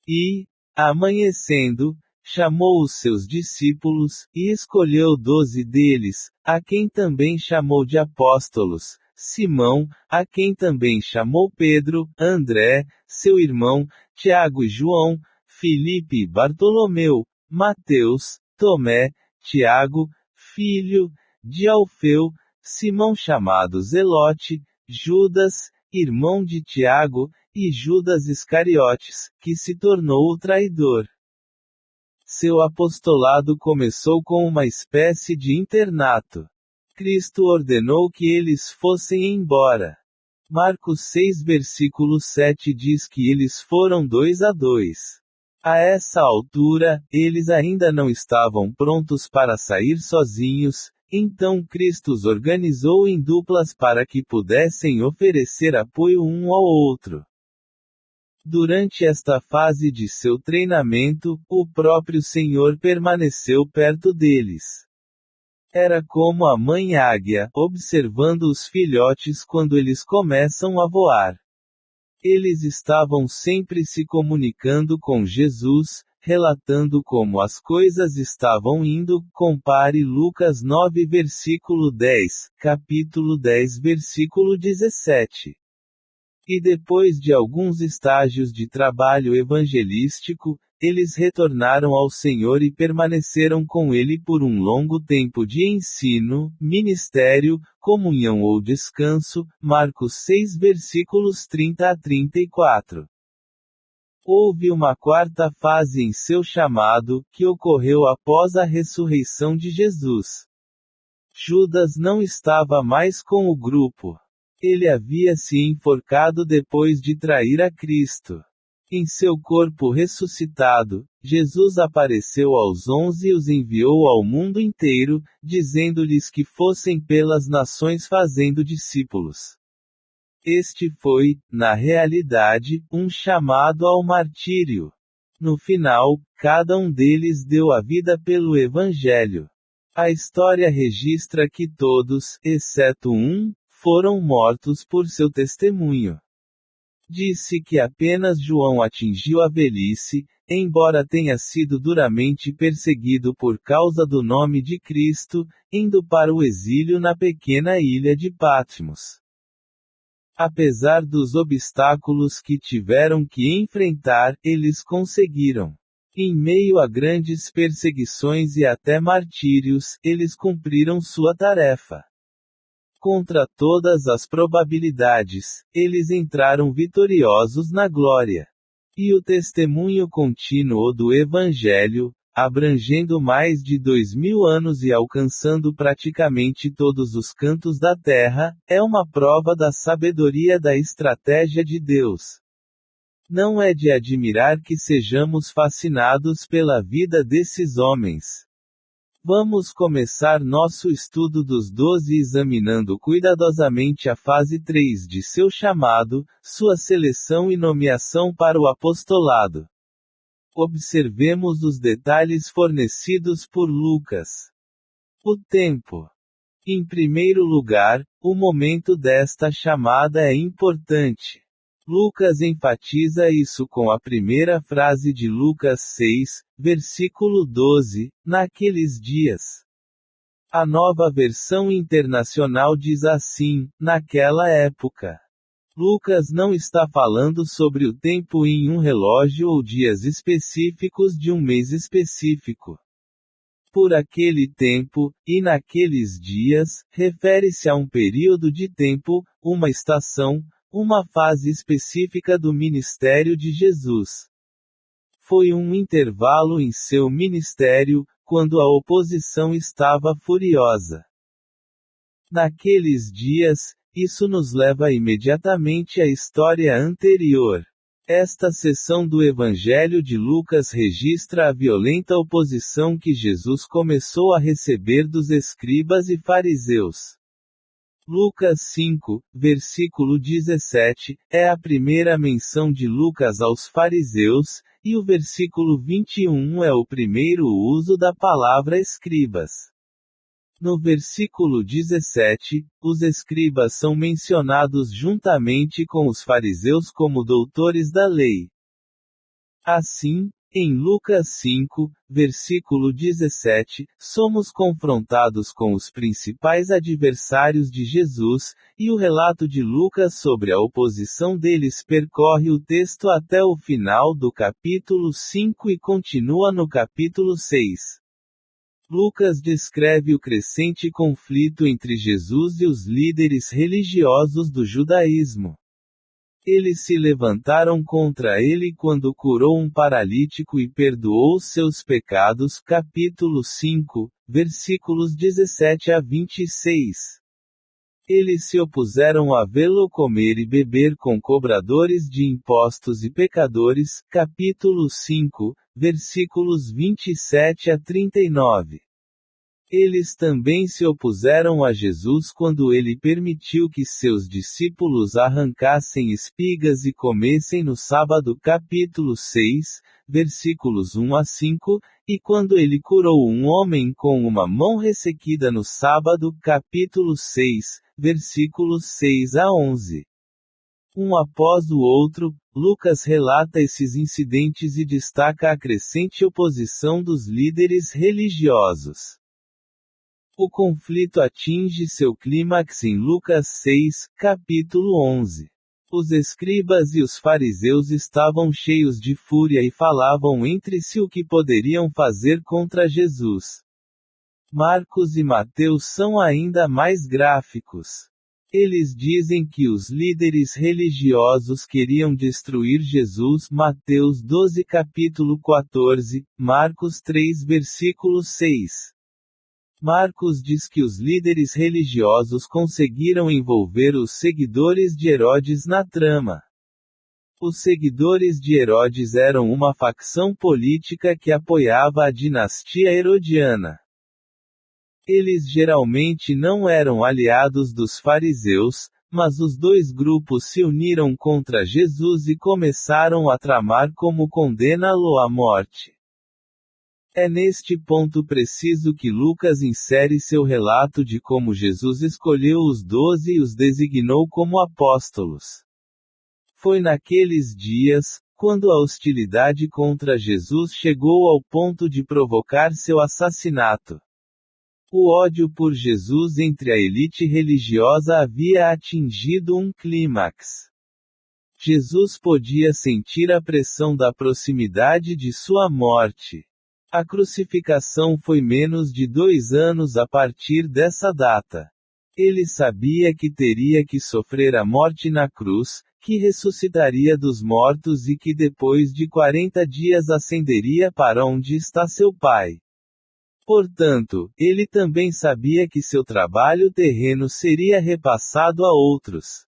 E, amanhecendo, chamou os seus discípulos, e escolheu 12 deles, a quem também chamou de apóstolos: Simão, a quem também chamou Pedro, André, seu irmão, Tiago e João, Filipe e Bartolomeu, Mateus, Tomé, Tiago, filho de Alfeu, Simão chamado Zelote, Judas, irmão de Tiago, e Judas Iscariotes, que se tornou o traidor. Seu apostolado começou com uma espécie de internato. Cristo ordenou que eles fossem embora. Marcos 6 versículo 7 diz que eles foram 2 a 2. A essa altura, eles ainda não estavam prontos para sair sozinhos, então Cristo os organizou em duplas para que pudessem oferecer apoio um ao outro. Durante esta fase de seu treinamento, o próprio Senhor permaneceu perto deles. Era como a mãe águia, observando os filhotes quando eles começam a voar. Eles estavam sempre se comunicando com Jesus, relatando como as coisas estavam indo. Compare Lucas 9 versículo 10, capítulo 10 versículo 17. E depois de alguns estágios de trabalho evangelístico, eles retornaram ao Senhor e permaneceram com Ele por um longo tempo de ensino, ministério, comunhão ou descanso. Marcos 6 versículos 30 a 34. Houve uma quarta fase em seu chamado, que ocorreu após a ressurreição de Jesus. Judas não estava mais com o grupo. Ele havia se enforcado depois de trair a Cristo. Em seu corpo ressuscitado, Jesus apareceu aos 11 e os enviou ao mundo inteiro, dizendo-lhes que fossem pelas nações fazendo discípulos. Este foi, na realidade, um chamado ao martírio. No final, cada um deles deu a vida pelo Evangelho. A história registra que todos, exceto um, foram mortos por seu testemunho. Disse que apenas João atingiu a velhice, embora tenha sido duramente perseguido por causa do nome de Cristo, indo para o exílio na pequena ilha de Patmos. Apesar dos obstáculos que tiveram que enfrentar, eles conseguiram. Em meio a grandes perseguições e até martírios, eles cumpriram sua tarefa. Contra todas as probabilidades, eles entraram vitoriosos na glória. E o testemunho contínuo do Evangelho, abrangendo mais de 2000 anos e alcançando praticamente todos os cantos da terra, é uma prova da sabedoria da estratégia de Deus. Não é de admirar que sejamos fascinados pela vida desses homens. Vamos começar nosso estudo dos 12 examinando cuidadosamente a fase 3 de seu chamado, sua seleção e nomeação para o apostolado. Observemos os detalhes fornecidos por Lucas. O tempo. Em primeiro lugar, o momento desta chamada é importante. Lucas enfatiza isso com a primeira frase de Lucas 6, versículo 12, naqueles dias. A Nova Versão Internacional diz assim, naquela época. Lucas não está falando sobre o tempo em um relógio ou dias específicos de um mês específico. Por aquele tempo, e naqueles dias, refere-se a um período de tempo, uma estação, uma fase específica do ministério de Jesus. Foi um intervalo em seu ministério, quando a oposição estava furiosa. Naqueles dias, isso nos leva imediatamente à história anterior. Esta seção do Evangelho de Lucas registra a violenta oposição que Jesus começou a receber dos escribas e fariseus. Lucas 5, versículo 17, é a primeira menção de Lucas aos fariseus, e o versículo 21 é o primeiro uso da palavra escribas. No versículo 17, os escribas são mencionados juntamente com os fariseus como doutores da lei. Assim, em Lucas 5, versículo 17, somos confrontados com os principais adversários de Jesus, e o relato de Lucas sobre a oposição deles percorre o texto até o final do capítulo 5 e continua no capítulo 6. Lucas descreve o crescente conflito entre Jesus e os líderes religiosos do judaísmo. Eles se levantaram contra ele quando curou um paralítico e perdoou seus pecados. Capítulo 5, versículos 17 a 26. Eles se opuseram a vê-lo comer e beber com cobradores de impostos e pecadores. Capítulo 5, versículos 27 a 39. Eles também se opuseram a Jesus quando ele permitiu que seus discípulos arrancassem espigas e comessem no sábado. Capítulo 6, versículos 1 a 5, e quando ele curou um homem com uma mão ressequida no sábado. Capítulo 6, versículos 6 a 11. Um após o outro, Lucas relata esses incidentes e destaca a crescente oposição dos líderes religiosos. O conflito atinge seu clímax em Lucas 6, capítulo 11. Os escribas e os fariseus estavam cheios de fúria e falavam entre si o que poderiam fazer contra Jesus. Marcos e Mateus são ainda mais gráficos. Eles dizem que os líderes religiosos queriam destruir Jesus. Mateus 12 capítulo 14, Marcos 3 versículo 6. Marcos diz que os líderes religiosos conseguiram envolver os seguidores de Herodes na trama. Os seguidores de Herodes eram uma facção política que apoiava a dinastia herodiana. Eles geralmente não eram aliados dos fariseus, mas os dois grupos se uniram contra Jesus e começaram a tramar como condená-lo à morte. É neste ponto preciso que Lucas insere seu relato de como Jesus escolheu os 12 e os designou como apóstolos. Foi naqueles dias, quando a hostilidade contra Jesus chegou ao ponto de provocar seu assassinato. O ódio por Jesus entre a elite religiosa havia atingido um clímax. Jesus podia sentir a pressão da proximidade de sua morte. A crucificação foi menos de 2 anos a partir dessa data. Ele sabia que teria que sofrer a morte na cruz, que ressuscitaria dos mortos e que depois de 40 dias ascenderia para onde está seu Pai. Portanto, ele também sabia que seu trabalho terreno seria repassado a outros.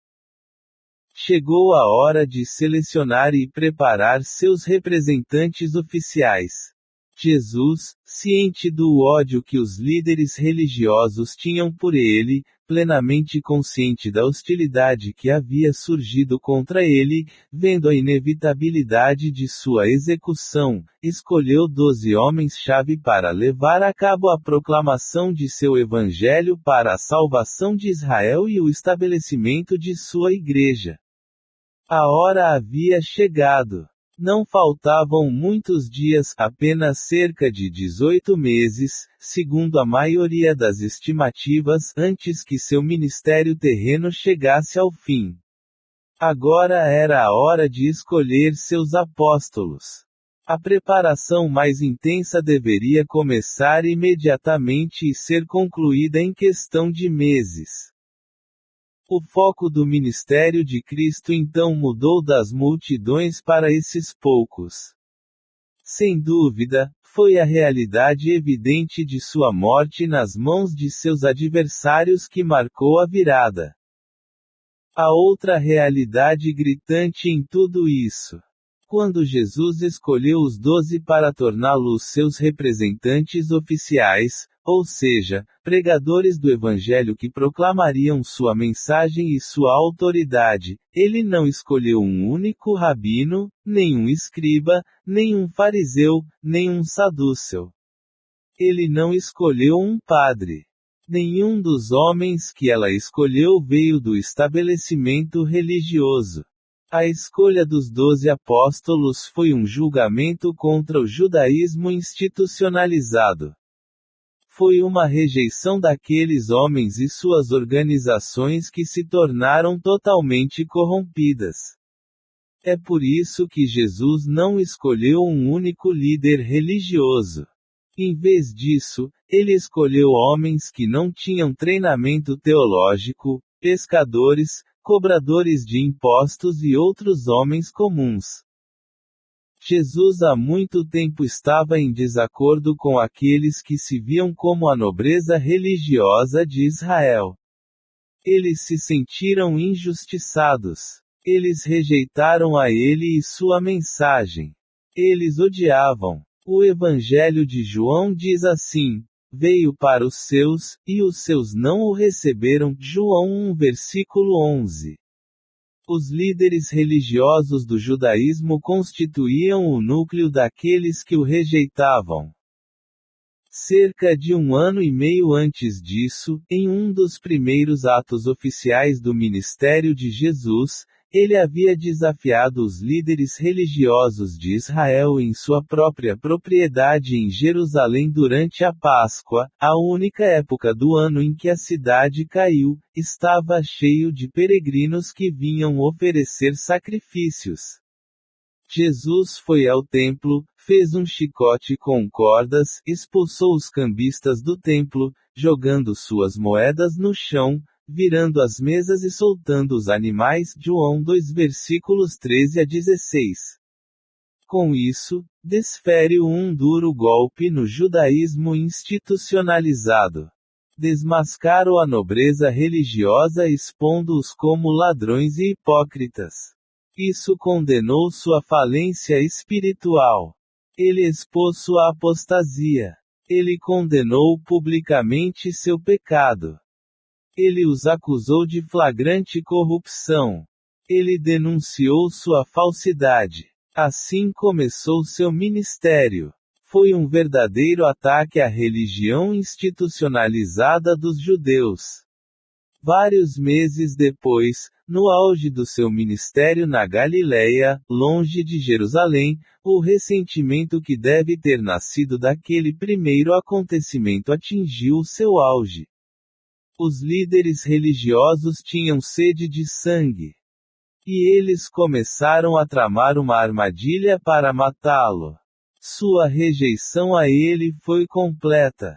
Chegou a hora de selecionar e preparar seus representantes oficiais. Jesus, ciente do ódio que os líderes religiosos tinham por ele, plenamente consciente da hostilidade que havia surgido contra ele, vendo a inevitabilidade de sua execução, escolheu 12 homens-chave para levar a cabo a proclamação de seu evangelho para a salvação de Israel e o estabelecimento de sua igreja. A hora havia chegado. Não faltavam muitos dias, apenas cerca de 18 meses, segundo a maioria das estimativas, antes que seu ministério terreno chegasse ao fim. Agora era a hora de escolher seus apóstolos. A preparação mais intensa deveria começar imediatamente e ser concluída em questão de meses. O foco do ministério de Cristo então mudou das multidões para esses poucos. Sem dúvida, foi a realidade evidente de sua morte nas mãos de seus adversários que marcou a virada. A outra realidade gritante em tudo isso. Quando Jesus escolheu os 12 para torná-los seus representantes oficiais, ou seja, pregadores do Evangelho que proclamariam sua mensagem e sua autoridade, ele não escolheu um único rabino, nem um escriba, nem um fariseu, nem um sadúceo. Ele não escolheu um padre. Nenhum dos homens que ela escolheu veio do estabelecimento religioso. A escolha dos 12 apóstolos foi um julgamento contra o judaísmo institucionalizado. Foi uma rejeição daqueles homens e suas organizações que se tornaram totalmente corrompidas. É por isso que Jesus não escolheu um único líder religioso. Em vez disso, ele escolheu homens que não tinham treinamento teológico, pescadores, cobradores de impostos e outros homens comuns. Jesus há muito tempo estava em desacordo com aqueles que se viam como a nobreza religiosa de Israel. Eles se sentiram injustiçados. Eles rejeitaram a ele e sua mensagem. Eles odiavam. O Evangelho de João diz assim: veio para os seus, e os seus não o receberam. João 1 versículo 11. Os líderes religiosos do judaísmo constituíam o núcleo daqueles que o rejeitavam. Cerca de 1 ano e meio antes disso, em um dos primeiros atos oficiais do ministério de Jesus, ele havia desafiado os líderes religiosos de Israel em sua própria propriedade em Jerusalém durante a Páscoa, a única época do ano em que a cidade caiu, estava cheio de peregrinos que vinham oferecer sacrifícios. Jesus foi ao templo, fez um chicote com cordas, expulsou os cambistas do templo, jogando suas moedas no chão, virando as mesas e soltando os animais. João 2 versículos 13 a 16. Com isso, desfere um duro golpe no judaísmo institucionalizado. Desmascarou a nobreza religiosa expondo-os como ladrões e hipócritas. Isso condenou sua falência espiritual. Ele expôs sua apostasia. Ele condenou publicamente seu pecado. Ele os acusou de flagrante corrupção. Ele denunciou sua falsidade. Assim começou seu ministério. Foi um verdadeiro ataque à religião institucionalizada dos judeus. Vários meses depois, no auge do seu ministério na Galileia, longe de Jerusalém, o ressentimento que deve ter nascido daquele primeiro acontecimento atingiu seu auge. Os líderes religiosos tinham sede de sangue. E eles começaram a tramar uma armadilha para matá-lo. Sua rejeição a ele foi completa.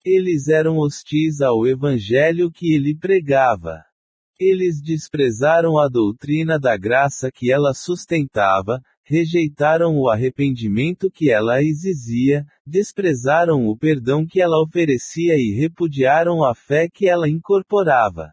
Eles eram hostis ao evangelho que ele pregava. Eles desprezaram a doutrina da graça que ela sustentava, rejeitaram o arrependimento que ela exigia, desprezaram o perdão que ela oferecia e repudiaram a fé que ela incorporava.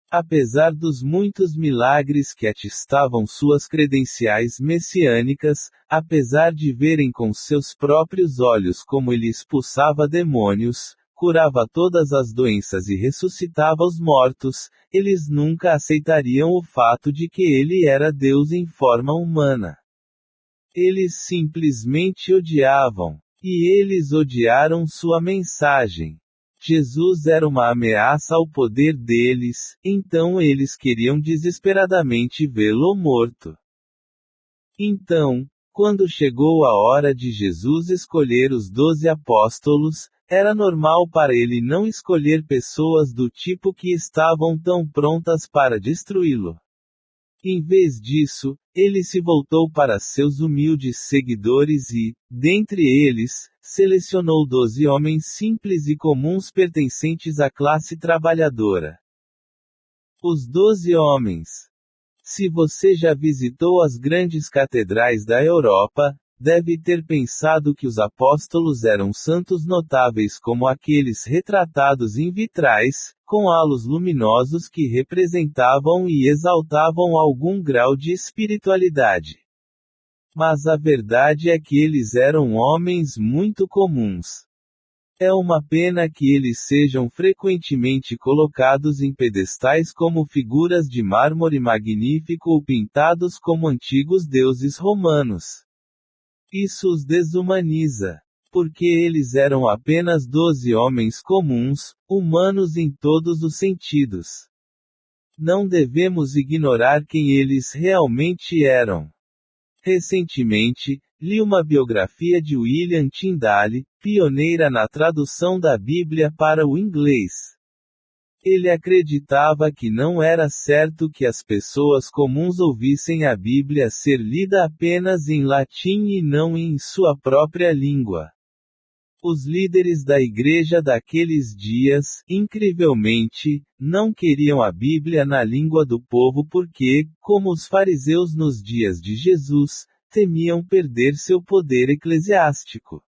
Apesar dos muitos milagres que atestavam suas credenciais messiânicas, apesar de verem com seus próprios olhos como ele expulsava demônios, curava todas as doenças e ressuscitava os mortos, eles nunca aceitariam o fato de que ele era Deus em forma humana. Eles simplesmente odiavam. E eles odiaram sua mensagem. Jesus era uma ameaça ao poder deles, então eles queriam desesperadamente vê-lo morto. Então, quando chegou a hora de Jesus escolher os 12 apóstolos, era normal para ele não escolher pessoas do tipo que estavam tão prontas para destruí-lo. Em vez disso, ele se voltou para seus humildes seguidores e, dentre eles, selecionou 12 homens simples e comuns pertencentes à classe trabalhadora. Os 12 homens. Se você já visitou as grandes catedrais da Europa, deve ter pensado que os apóstolos eram santos notáveis como aqueles retratados em vitrais, com halos luminosos que representavam e exaltavam algum grau de espiritualidade. Mas a verdade é que eles eram homens muito comuns. É uma pena que eles sejam frequentemente colocados em pedestais como figuras de mármore magnífico ou pintados como antigos deuses romanos. Isso os desumaniza. Porque eles eram apenas 12 homens comuns, humanos em todos os sentidos. Não devemos ignorar quem eles realmente eram. Recentemente, li uma biografia de William Tyndale, pioneira na tradução da Bíblia para o inglês. Ele acreditava que não era certo que as pessoas comuns ouvissem a Bíblia ser lida apenas em latim e não em sua própria língua. Os líderes da igreja daqueles dias, incrivelmente, não queriam a Bíblia na língua do povo porque, como os fariseus nos dias de Jesus, temiam perder seu poder eclesiástico.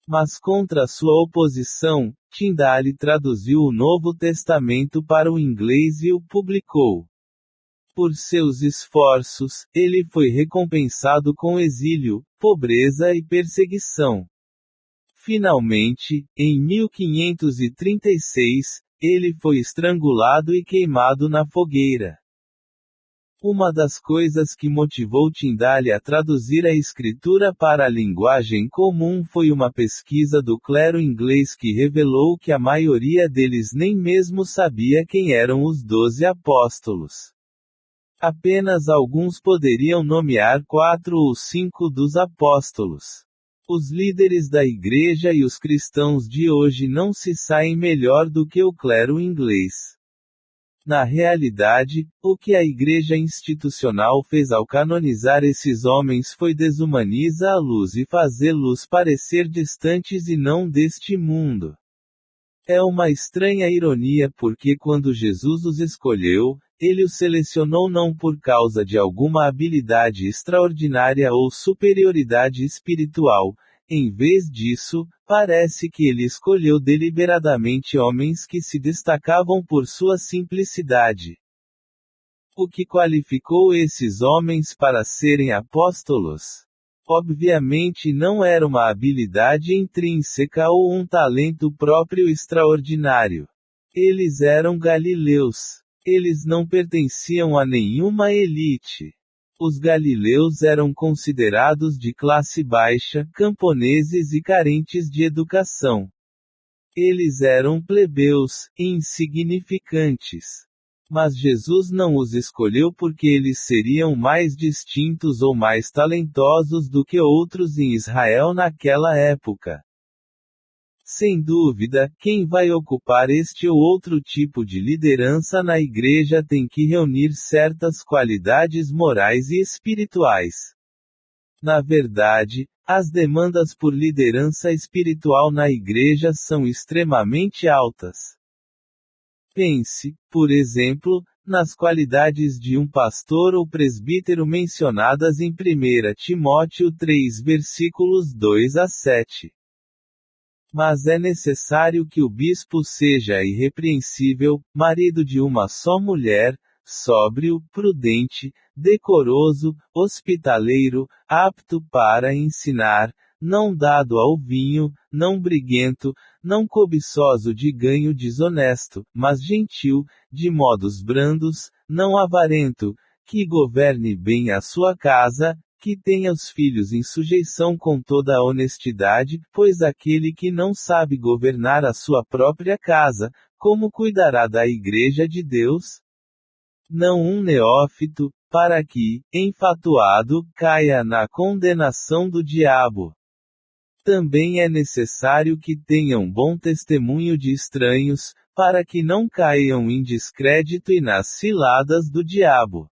Mas contra sua oposição, Tyndale traduziu o Novo Testamento para o inglês e o publicou. Por seus esforços, ele foi recompensado com exílio, pobreza e perseguição. Finalmente, em 1536, ele foi estrangulado e queimado na fogueira. Uma das coisas que motivou Tyndale a traduzir a escritura para a linguagem comum foi uma pesquisa do clero inglês que revelou que a maioria deles nem mesmo sabia quem eram os 12 apóstolos. Apenas alguns poderiam nomear 4 ou 5 dos apóstolos. Os líderes da igreja e os cristãos de hoje não se saem melhor do que o clero inglês. Na realidade, o que a igreja institucional fez ao canonizar esses homens foi desumanizar a luz e fazê-los parecer distantes e não deste mundo. É uma estranha ironia porque quando Jesus os escolheu, ele os selecionou não por causa de alguma habilidade extraordinária ou superioridade espiritual. Em vez disso, parece que ele escolheu deliberadamente homens que se destacavam por sua simplicidade. O que qualificou esses homens para serem apóstolos? Obviamente não era uma habilidade intrínseca ou um talento próprio extraordinário. Eles eram galileus. Eles não pertenciam a nenhuma elite. Os galileus eram considerados de classe baixa, camponeses e carentes de educação. Eles eram plebeus, insignificantes. Mas Jesus não os escolheu porque eles seriam mais distintos ou mais talentosos do que outros em Israel naquela época. Sem dúvida, quem vai ocupar este ou outro tipo de liderança na igreja tem que reunir certas qualidades morais e espirituais. Na verdade, as demandas por liderança espiritual na igreja são extremamente altas. Pense, por exemplo, nas qualidades de um pastor ou presbítero mencionadas em 1 Timóteo 3 versículos 2 a 7. Mas é necessário que o bispo seja irrepreensível, marido de uma só mulher, sóbrio, prudente, decoroso, hospitaleiro, apto para ensinar, não dado ao vinho, não briguento, não cobiçoso de ganho desonesto, mas gentil, de modos brandos, não avarento, que governe bem a sua casa, que tenha os filhos em sujeição com toda a honestidade, pois aquele que não sabe governar a sua própria casa, como cuidará da igreja de Deus? Não um neófito, para que, enfatuado, caia na condenação do diabo. Também é necessário que tenham bom testemunho de estranhos, para que não caiam em descrédito e nas ciladas do diabo.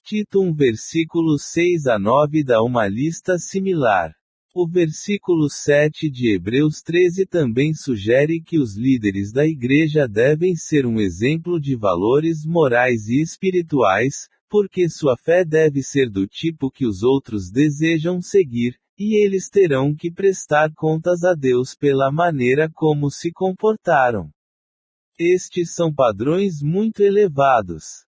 Tito 1 versículos 6 a 9 dá uma lista similar. O versículo 7 de Hebreus 13 também sugere que os líderes da igreja devem ser um exemplo de valores morais e espirituais, porque sua fé deve ser do tipo que os outros desejam seguir, e eles terão que prestar contas a Deus pela maneira como se comportaram. Estes são padrões muito elevados.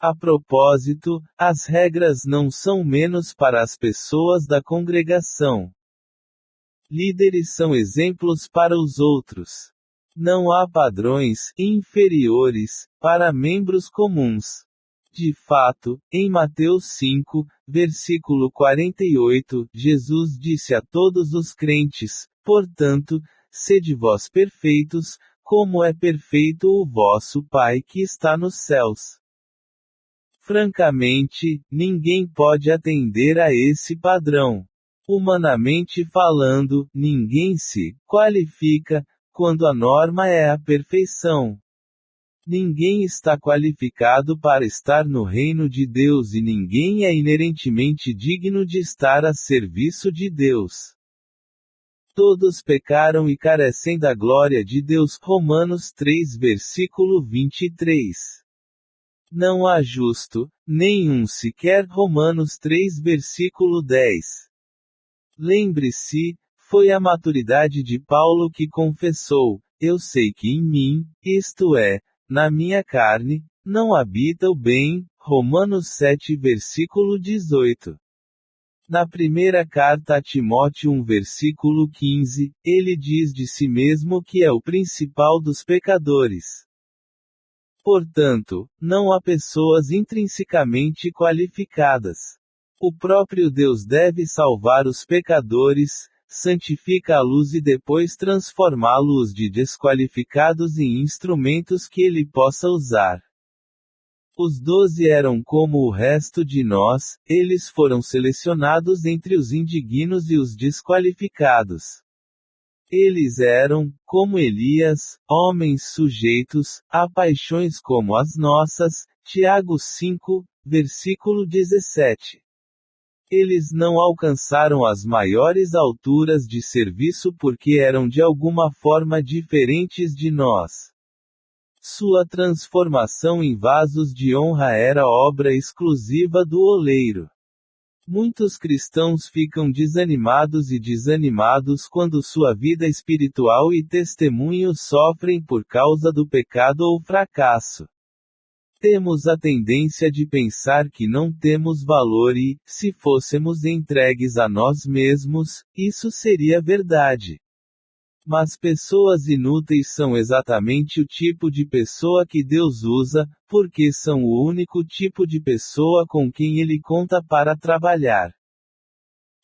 A propósito, as regras não são menos para as pessoas da congregação. Líderes são exemplos para os outros. Não há padrões inferiores para membros comuns. De fato, em Mateus 5, versículo 48, Jesus disse a todos os crentes: portanto, sede vós perfeitos, como é perfeito o vosso Pai que está nos céus. Francamente, ninguém pode atender a esse padrão. Humanamente falando, ninguém se qualifica quando a norma é a perfeição. Ninguém está qualificado para estar no reino de Deus e ninguém é inerentemente digno de estar a serviço de Deus. Todos pecaram e carecem da glória de Deus. Romanos 3 versículo 23. Não há justo, nenhum sequer. Romanos 3 versículo 10. Lembre-se, foi a maturidade de Paulo que confessou: eu sei que em mim, isto é, na minha carne, não habita o bem. Romanos 7 versículo 18. Na primeira carta a Timóteo 1 versículo 15, ele diz de si mesmo que é o principal dos pecadores. Portanto, não há pessoas intrinsecamente qualificadas. O próprio Deus deve salvar os pecadores, santificá-los e depois transformá-los de desqualificados em instrumentos que ele possa usar. Os 12 eram como o resto de nós, eles foram selecionados entre os indignos e os desqualificados. Eles eram, como Elias, homens sujeitos a paixões como as nossas. Tiago 5, versículo 17. Eles não alcançaram as maiores alturas de serviço porque eram de alguma forma diferentes de nós. Sua transformação em vasos de honra era obra exclusiva do oleiro. Muitos cristãos ficam desanimados quando sua vida espiritual e testemunho sofrem por causa do pecado ou fracasso. Temos a tendência de pensar que não temos valor e, se fôssemos entregues a nós mesmos, isso seria verdade. Mas pessoas inúteis são exatamente o tipo de pessoa que Deus usa, porque são o único tipo de pessoa com quem Ele conta para trabalhar.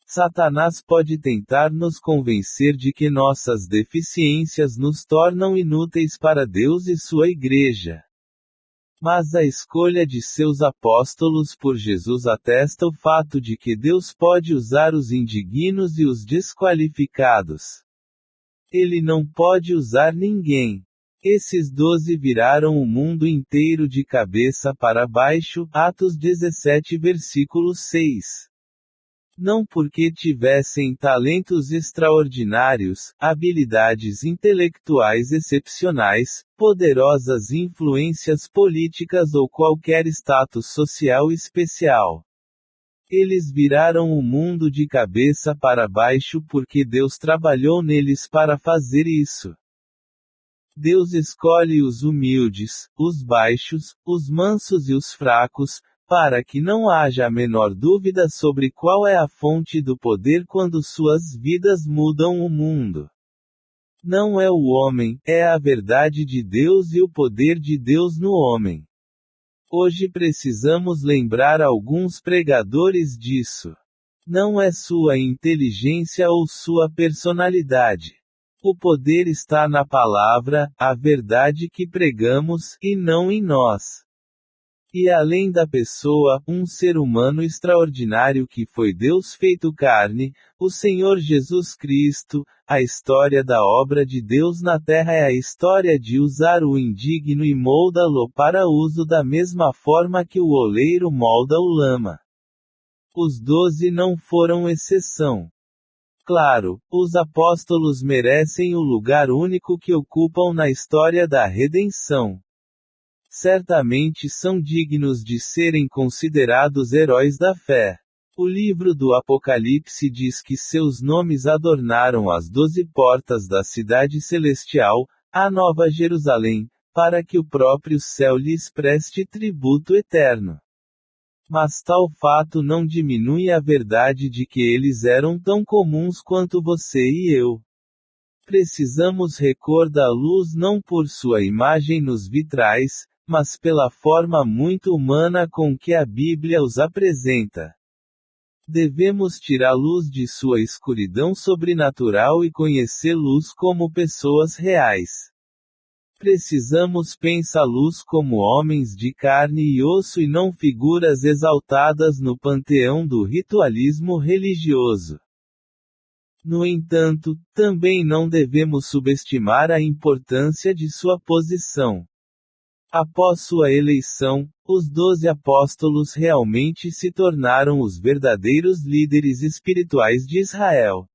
Satanás pode tentar nos convencer de que nossas deficiências nos tornam inúteis para Deus e sua igreja. Mas a escolha de seus apóstolos por Jesus atesta o fato de que Deus pode usar os indignos e os desqualificados. Ele não pode usar ninguém. Esses 12 viraram o mundo inteiro de cabeça para baixo, Atos 17 versículo 6. Não porque tivessem talentos extraordinários, habilidades intelectuais excepcionais, poderosas influências políticas ou qualquer status social especial. Eles viraram o mundo de cabeça para baixo porque Deus trabalhou neles para fazer isso. Deus escolhe os humildes, os baixos, os mansos e os fracos, para que não haja a menor dúvida sobre qual é a fonte do poder quando suas vidas mudam o mundo. Não é o homem, é a verdade de Deus e o poder de Deus no homem. Hoje precisamos lembrar alguns pregadores disso. Não é sua inteligência ou sua personalidade. O poder está na palavra, a verdade que pregamos, e não em nós. E além da pessoa, um ser humano extraordinário que foi Deus feito carne, o Senhor Jesus Cristo, a história da obra de Deus na terra é a história de usar o indigno e molda-lo para uso da mesma forma que o oleiro molda o lama. Os 12 não foram exceção. Claro, os apóstolos merecem o lugar único que ocupam na história da redenção. Certamente são dignos de serem considerados heróis da fé. O livro do Apocalipse diz que seus nomes adornaram as 12 portas da cidade celestial, a Nova Jerusalém, para que o próprio céu lhes preste tributo eterno. Mas tal fato não diminui a verdade de que eles eram tão comuns quanto você e eu. Precisamos repor da luz não por sua imagem nos vitrais, mas pela forma muito humana com que a Bíblia os apresenta. Devemos tirar luz de sua escuridão sobrenatural e conhecê-los como pessoas reais. Precisamos pensá-los como homens de carne e osso e não figuras exaltadas no panteão do ritualismo religioso. No entanto, também não devemos subestimar a importância de sua posição. Após sua eleição, os 12 apóstolos realmente se tornaram os verdadeiros líderes espirituais de Israel.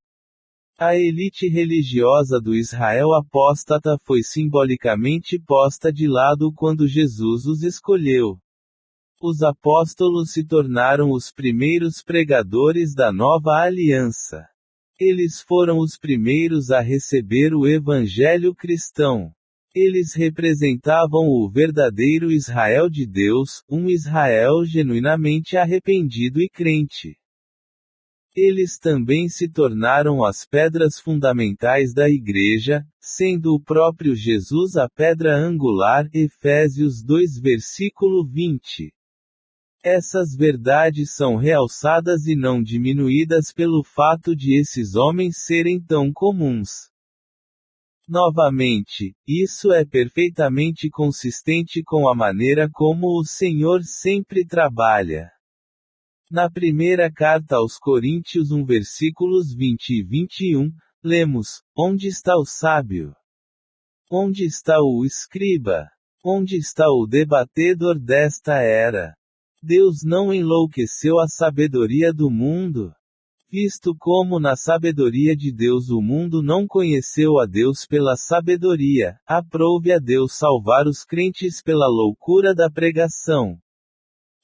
A elite religiosa do Israel apóstata foi simbolicamente posta de lado quando Jesus os escolheu. Os apóstolos se tornaram os primeiros pregadores da nova aliança. Eles foram os primeiros a receber o evangelho cristão. Eles representavam o verdadeiro Israel de Deus, um Israel genuinamente arrependido e crente. Eles também se tornaram as pedras fundamentais da igreja, sendo o próprio Jesus a pedra angular, Efésios 2 versículo 20. Essas verdades são realçadas e não diminuídas pelo fato de esses homens serem tão comuns. Novamente, isso é perfeitamente consistente com a maneira como o Senhor sempre trabalha. Na primeira carta aos Coríntios 1 versículos 20 e 21, lemos: Onde está o sábio? Onde está o escriba? Onde está o debatedor desta era? Deus não enlouqueceu a sabedoria do mundo? Visto como na sabedoria de Deus o mundo não conheceu a Deus pela sabedoria, aprove a Deus salvar os crentes pela loucura da pregação.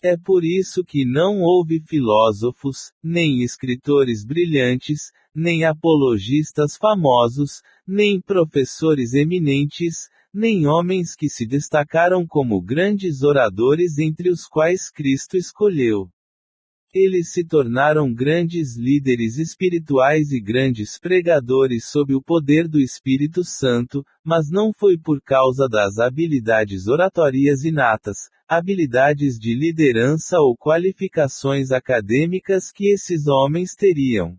É por isso que não houve filósofos, nem escritores brilhantes, nem apologistas famosos, nem professores eminentes, nem homens que se destacaram como grandes oradores entre os quais Cristo escolheu. Eles se tornaram grandes líderes espirituais e grandes pregadores sob o poder do Espírito Santo, mas não foi por causa das habilidades oratórias inatas, habilidades de liderança ou qualificações acadêmicas que esses homens teriam.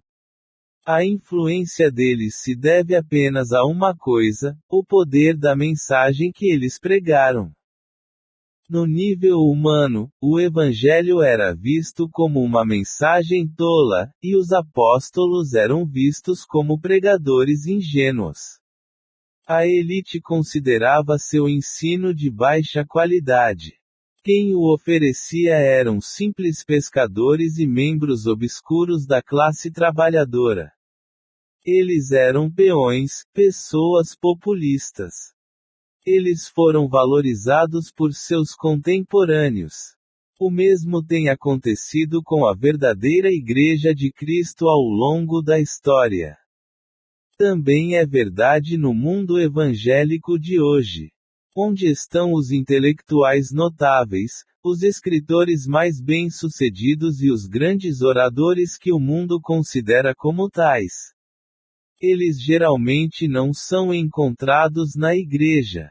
A influência deles se deve apenas a uma coisa: o poder da mensagem que eles pregaram. No nível humano, o Evangelho era visto como uma mensagem tola, e os apóstolos eram vistos como pregadores ingênuos. A elite considerava seu ensino de baixa qualidade. Quem o oferecia eram simples pescadores e membros obscuros da classe trabalhadora. Eles eram peões, pessoas populistas. Eles foram valorizados por seus contemporâneos. O mesmo tem acontecido com a verdadeira Igreja de Cristo ao longo da história. Também é verdade no mundo evangélico de hoje. Onde estão os intelectuais notáveis, os escritores mais bem-sucedidos e os grandes oradores que o mundo considera como tais? Eles geralmente não são encontrados na igreja.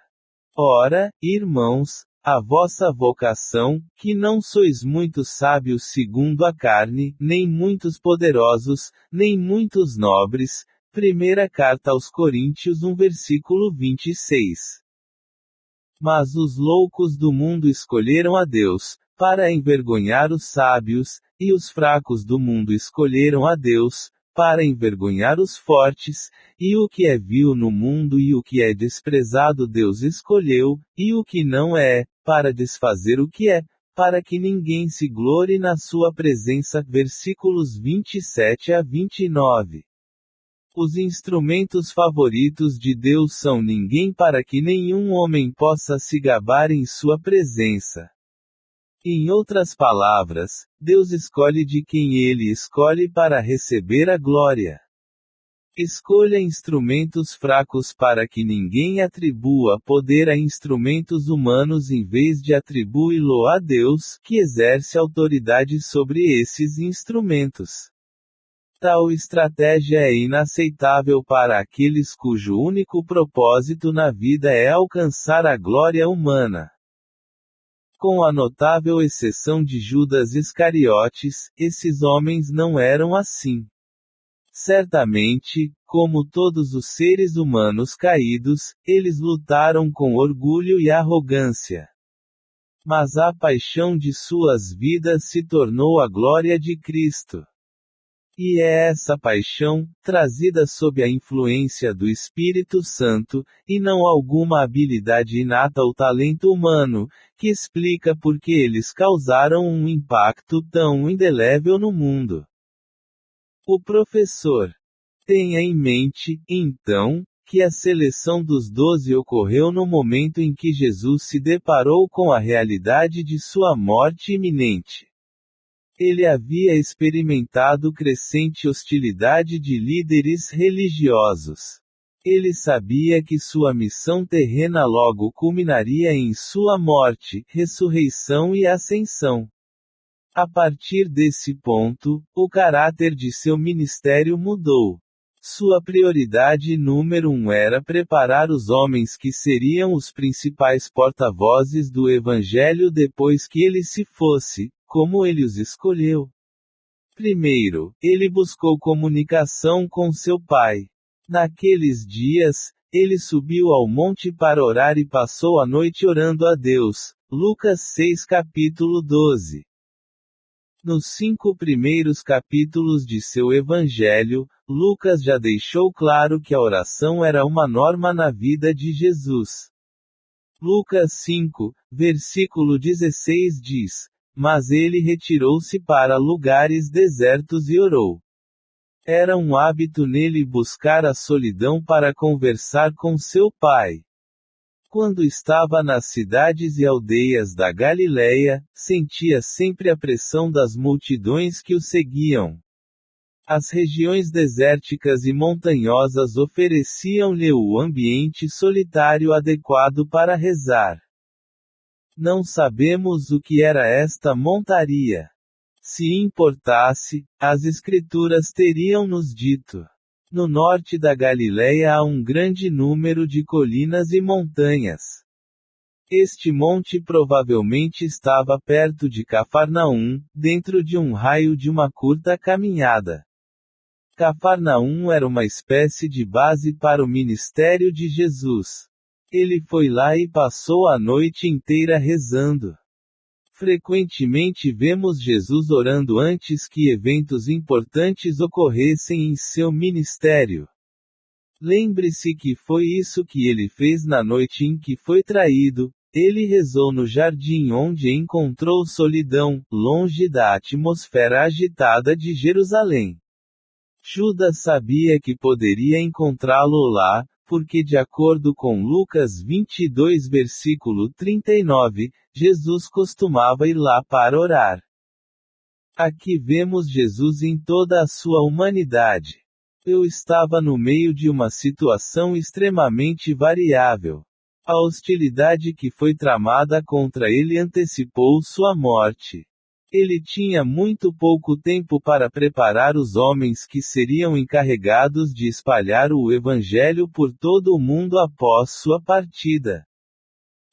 Ora, irmãos, a vossa vocação, que não sois muitos sábios segundo a carne, nem muitos poderosos, nem muitos nobres. Primeira carta aos Coríntios 1 versículo 26. Mas os loucos do mundo escolheram a Deus, para envergonhar os sábios, e os fracos do mundo escolheram a Deus, para envergonhar os fortes, e o que é vil no mundo e o que é desprezado Deus escolheu, e o que não é, para desfazer o que é, para que ninguém se glorie na sua presença. Versículos 27 a 29. Os instrumentos favoritos de Deus são ninguém para que nenhum homem possa se gabar em sua presença. Em outras palavras, Deus escolhe de quem Ele escolhe para receber a glória. Escolha instrumentos fracos para que ninguém atribua poder a instrumentos humanos em vez de atribuí-lo a Deus, que exerce autoridade sobre esses instrumentos. Tal estratégia é inaceitável para aqueles cujo único propósito na vida é alcançar a glória humana. Com a notável exceção de Judas Iscariotes, esses homens não eram assim. Certamente, como todos os seres humanos caídos, eles lutaram com orgulho e arrogância. Mas a paixão de suas vidas se tornou a glória de Cristo. E é essa paixão, trazida sob a influência do Espírito Santo, e não alguma habilidade inata ou talento humano, que explica por que eles causaram um impacto tão indelével no mundo. O professor tenha em mente, então, que a seleção dos 12 ocorreu no momento em que Jesus se deparou com a realidade de sua morte iminente. Ele havia experimentado crescente hostilidade de líderes religiosos. Ele sabia que sua missão terrena logo culminaria em sua morte, ressurreição e ascensão. A partir desse ponto, o caráter de seu ministério mudou. Sua prioridade número 1 era preparar os homens que seriam os principais porta-vozes do Evangelho depois que ele se fosse, como ele os escolheu. Primeiro, ele buscou comunicação com seu Pai. Naqueles dias, ele subiu ao monte para orar e passou a noite orando a Deus. Lucas 6 capítulo 12. Nos 5 primeiros capítulos de seu Evangelho, Lucas já deixou claro que a oração era uma norma na vida de Jesus. Lucas 5, versículo 16 diz: mas ele retirou-se para lugares desertos e orou. Era um hábito nele buscar a solidão para conversar com seu pai. Quando estava nas cidades e aldeias da Galileia, sentia sempre a pressão das multidões que o seguiam. As regiões desérticas e montanhosas ofereciam-lhe o ambiente solitário adequado para rezar. Não sabemos o que era esta montaria. Se importasse, as Escrituras teriam nos dito. No norte da Galileia há um grande número de colinas e montanhas. Este monte provavelmente estava perto de Cafarnaum, dentro de um raio de uma curta caminhada. Cafarnaum era uma espécie de base para o ministério de Jesus. Ele foi lá e passou a noite inteira rezando. Frequentemente vemos Jesus orando antes que eventos importantes ocorressem em seu ministério. Lembre-se que foi isso que ele fez na noite em que foi traído. Ele rezou no jardim onde encontrou solidão, longe da atmosfera agitada de Jerusalém. Judas sabia que poderia encontrá-lo lá, porque de acordo com Lucas 22 versículo 39, Jesus costumava ir lá para orar. Aqui vemos Jesus em toda a sua humanidade. Eu estava no meio de uma situação extremamente variável. A hostilidade que foi tramada contra ele antecipou sua morte. Ele tinha muito pouco tempo para preparar os homens que seriam encarregados de espalhar o Evangelho por todo o mundo após sua partida.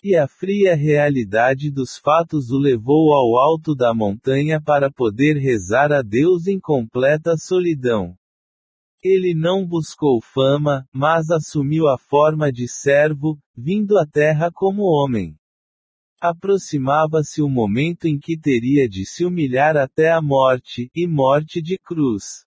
E a fria realidade dos fatos o levou ao alto da montanha para poder rezar a Deus em completa solidão. Ele não buscou fama, mas assumiu a forma de servo, vindo à terra como homem. Aproximava-se o momento em que teria de se humilhar até a morte, e morte de cruz.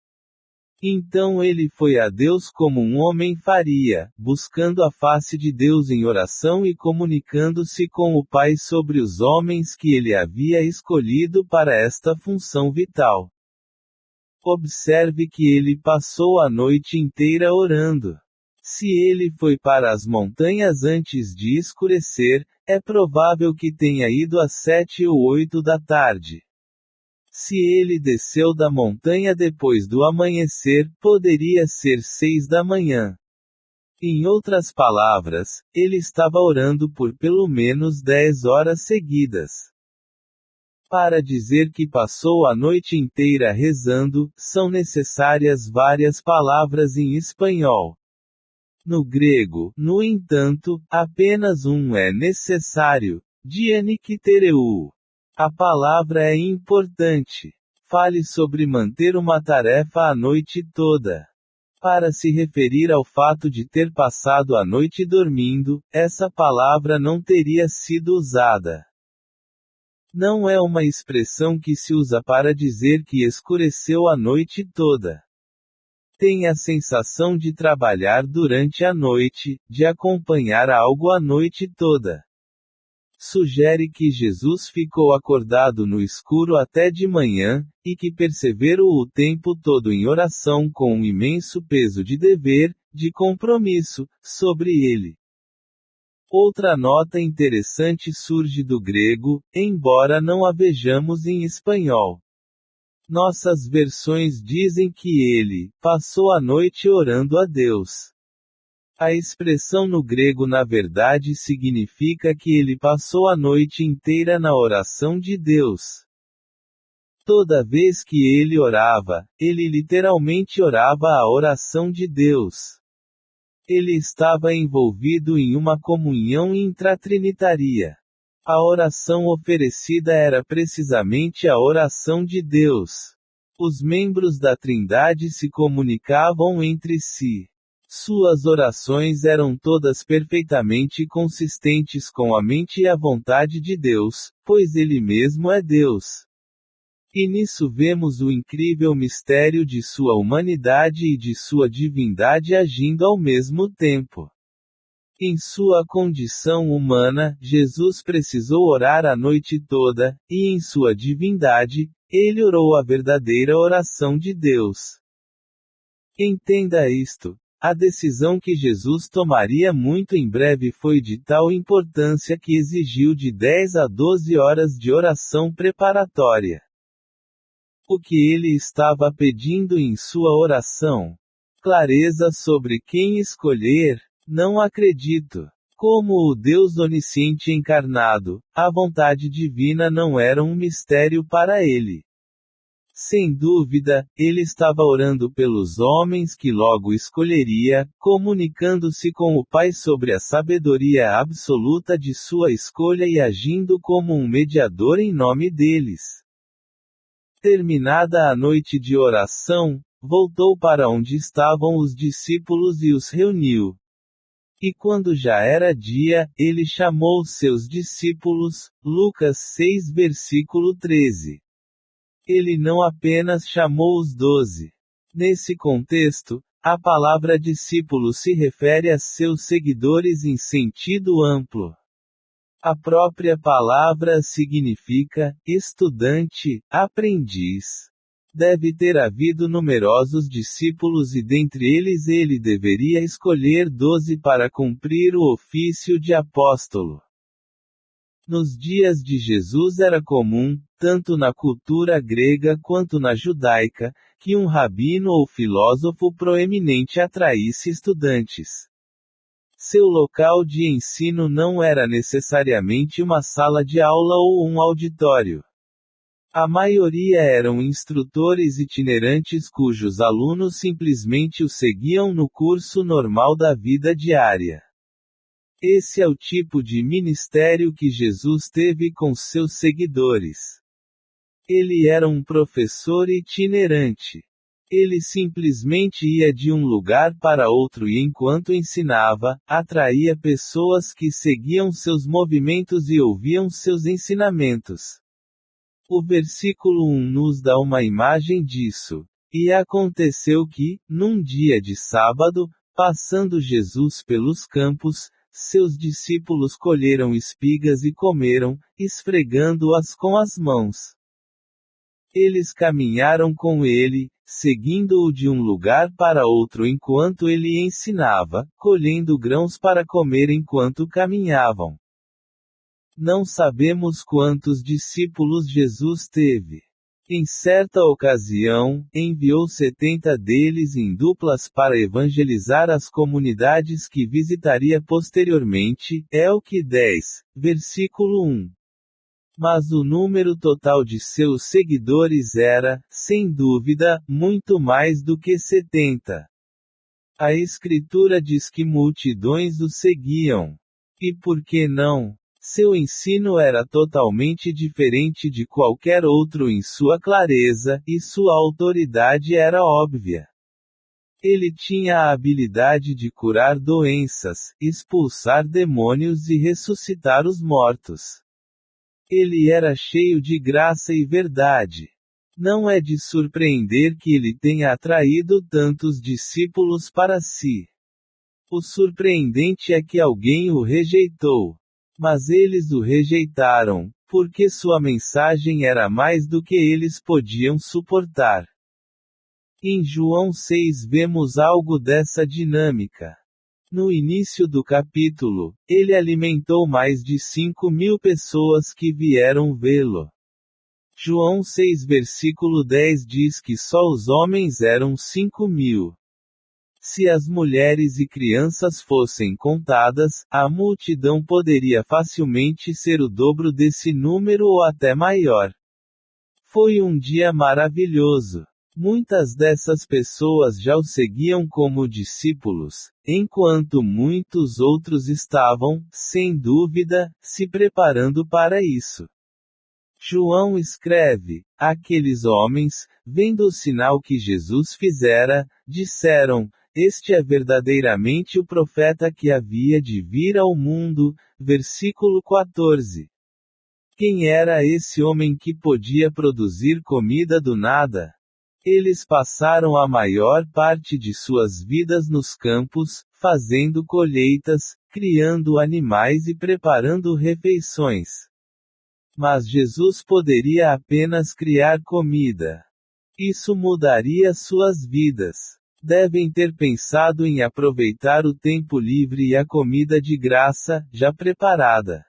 Então ele foi a Deus como um homem faria, buscando a face de Deus em oração e comunicando-se com o Pai sobre os homens que ele havia escolhido para esta função vital. Observe que ele passou a noite inteira orando. Se ele foi para as montanhas antes de escurecer, é provável que tenha ido às 7 ou 8 da tarde. Se ele desceu da montanha depois do amanhecer, poderia ser 6 da manhã. Em outras palavras, ele estava orando por pelo menos 10 horas seguidas. Para dizer que passou a noite inteira rezando, são necessárias várias palavras em espanhol. No grego, no entanto, apenas um é necessário, dianiktereu. A palavra é importante. Fale sobre manter uma tarefa a noite toda. Para se referir ao fato de ter passado a noite dormindo, essa palavra não teria sido usada. Não é uma expressão que se usa para dizer que escureceu a noite toda. Tem a sensação de trabalhar durante a noite, de acompanhar algo a noite toda. Sugere que Jesus ficou acordado no escuro até de manhã, e que perseverou o tempo todo em oração com um imenso peso de dever, de compromisso, sobre ele. Outra nota interessante surge do grego, embora não a vejamos em espanhol. Nossas versões dizem que ele passou a noite orando a Deus. A expressão no grego na verdade significa que ele passou a noite inteira na oração de Deus. Toda vez que ele orava, ele literalmente orava a oração de Deus. Ele estava envolvido em uma comunhão intratrinitaria. A oração oferecida era precisamente a oração de Deus. Os membros da Trindade se comunicavam entre si. Suas orações eram todas perfeitamente consistentes com a mente e a vontade de Deus, pois Ele mesmo é Deus. E nisso vemos o incrível mistério de sua humanidade e de sua divindade agindo ao mesmo tempo. Em sua condição humana, Jesus precisou orar a noite toda, e em sua divindade, ele orou a verdadeira oração de Deus. Entenda isto. A decisão que Jesus tomaria muito em breve foi de tal importância que exigiu de 10 a 12 horas de oração preparatória. O que ele estava pedindo em sua oração? Clareza sobre quem escolher? Não acredito. Como o Deus onisciente encarnado, a vontade divina não era um mistério para ele. Sem dúvida, ele estava orando pelos homens que logo escolheria, comunicando-se com o Pai sobre a sabedoria absoluta de sua escolha e agindo como um mediador em nome deles. Terminada a noite de oração, voltou para onde estavam os discípulos e os reuniu. E quando já era dia, ele chamou seus discípulos, Lucas 6 versículo 13. Ele não apenas chamou os 12. Nesse contexto, a palavra discípulo se refere a seus seguidores em sentido amplo. A própria palavra significa estudante, aprendiz. Deve ter havido numerosos discípulos e dentre eles ele deveria escolher 12 para cumprir o ofício de apóstolo. Nos dias de Jesus era comum, tanto na cultura grega quanto na judaica, que um rabino ou filósofo proeminente atraísse estudantes. Seu local de ensino não era necessariamente uma sala de aula ou um auditório. A maioria eram instrutores itinerantes cujos alunos simplesmente o seguiam no curso normal da vida diária. Esse é o tipo de ministério que Jesus teve com seus seguidores. Ele era um professor itinerante. Ele simplesmente ia de um lugar para outro e enquanto ensinava, atraía pessoas que seguiam seus movimentos e ouviam seus ensinamentos. O versículo 1 nos dá uma imagem disso. E aconteceu que, num dia de sábado, passando Jesus pelos campos, seus discípulos colheram espigas e comeram, esfregando-as com as mãos. Eles caminharam com ele, seguindo-o de um lugar para outro enquanto ele ensinava, colhendo grãos para comer enquanto caminhavam. Não sabemos quantos discípulos Jesus teve. Em certa ocasião, enviou 70 deles em duplas para evangelizar as comunidades que visitaria posteriormente, é o que 10, versículo 1. Mas o número total de seus seguidores era, sem dúvida, muito mais do que 70. A Escritura diz que multidões o seguiam. E por que não? Seu ensino era totalmente diferente de qualquer outro em sua clareza, e sua autoridade era óbvia. Ele tinha a habilidade de curar doenças, expulsar demônios e ressuscitar os mortos. Ele era cheio de graça e verdade. Não é de surpreender que ele tenha atraído tantos discípulos para si. O surpreendente é que alguém o rejeitou. Mas eles o rejeitaram, porque sua mensagem era mais do que eles podiam suportar. Em João 6 vemos algo dessa dinâmica. No início do capítulo, ele alimentou mais de 5.000 pessoas que vieram vê-lo. João 6 versículo 10 diz que só os homens eram 5.000. Se as mulheres e crianças fossem contadas, a multidão poderia facilmente ser o dobro desse número ou até maior. Foi um dia maravilhoso. Muitas dessas pessoas já o seguiam como discípulos, enquanto muitos outros estavam, sem dúvida, se preparando para isso. João escreve: aqueles homens, vendo o sinal que Jesus fizera, disseram: este é verdadeiramente o profeta que havia de vir ao mundo. Versículo 14. Quem era esse homem que podia produzir comida do nada? Eles passaram a maior parte de suas vidas nos campos, fazendo colheitas, criando animais e preparando refeições. Mas Jesus poderia apenas criar comida. Isso mudaria suas vidas. Devem ter pensado em aproveitar o tempo livre e a comida de graça, já preparada.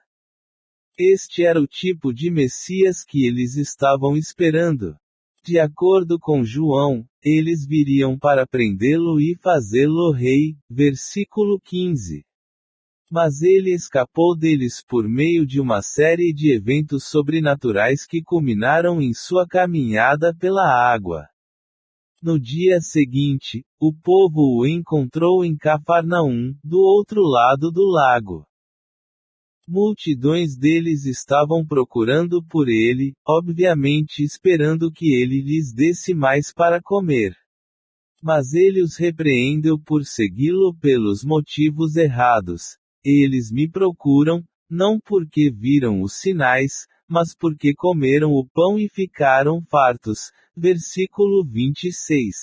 Este era o tipo de Messias que eles estavam esperando. De acordo com João, eles viriam para prendê-lo e fazê-lo rei, versículo 15. Mas ele escapou deles por meio de uma série de eventos sobrenaturais que culminaram em sua caminhada pela água. No dia seguinte, o povo o encontrou em Cafarnaum, do outro lado do lago. Multidões deles estavam procurando por ele, obviamente esperando que ele lhes desse mais para comer. Mas ele os repreendeu por segui-lo pelos motivos errados. Eles me procuram, não porque viram os sinais, mas porque comeram o pão e ficaram fartos. Versículo 26.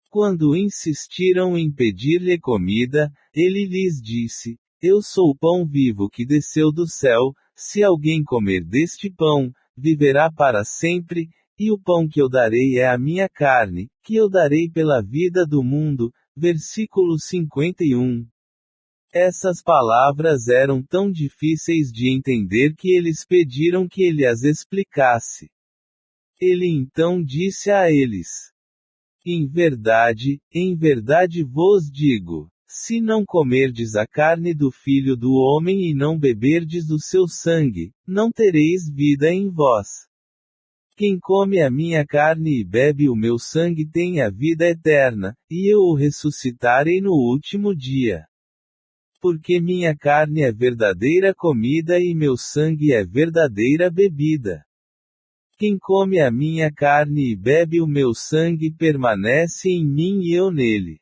Quando insistiram em pedir-lhe comida, ele lhes disse: Eu sou o pão vivo que desceu do céu, se alguém comer deste pão, viverá para sempre, e o pão que eu darei é a minha carne, que eu darei pela vida do mundo. Versículo 51. Essas palavras eram tão difíceis de entender que eles pediram que ele as explicasse. Ele então disse a eles: em verdade vos digo, se não comerdes a carne do Filho do Homem e não beberdes do seu sangue, não tereis vida em vós. Quem come a minha carne e bebe o meu sangue tem a vida eterna, e eu o ressuscitarei no último dia. Porque minha carne é verdadeira comida e meu sangue é verdadeira bebida. Quem come a minha carne e bebe o meu sangue permanece em mim e eu nele.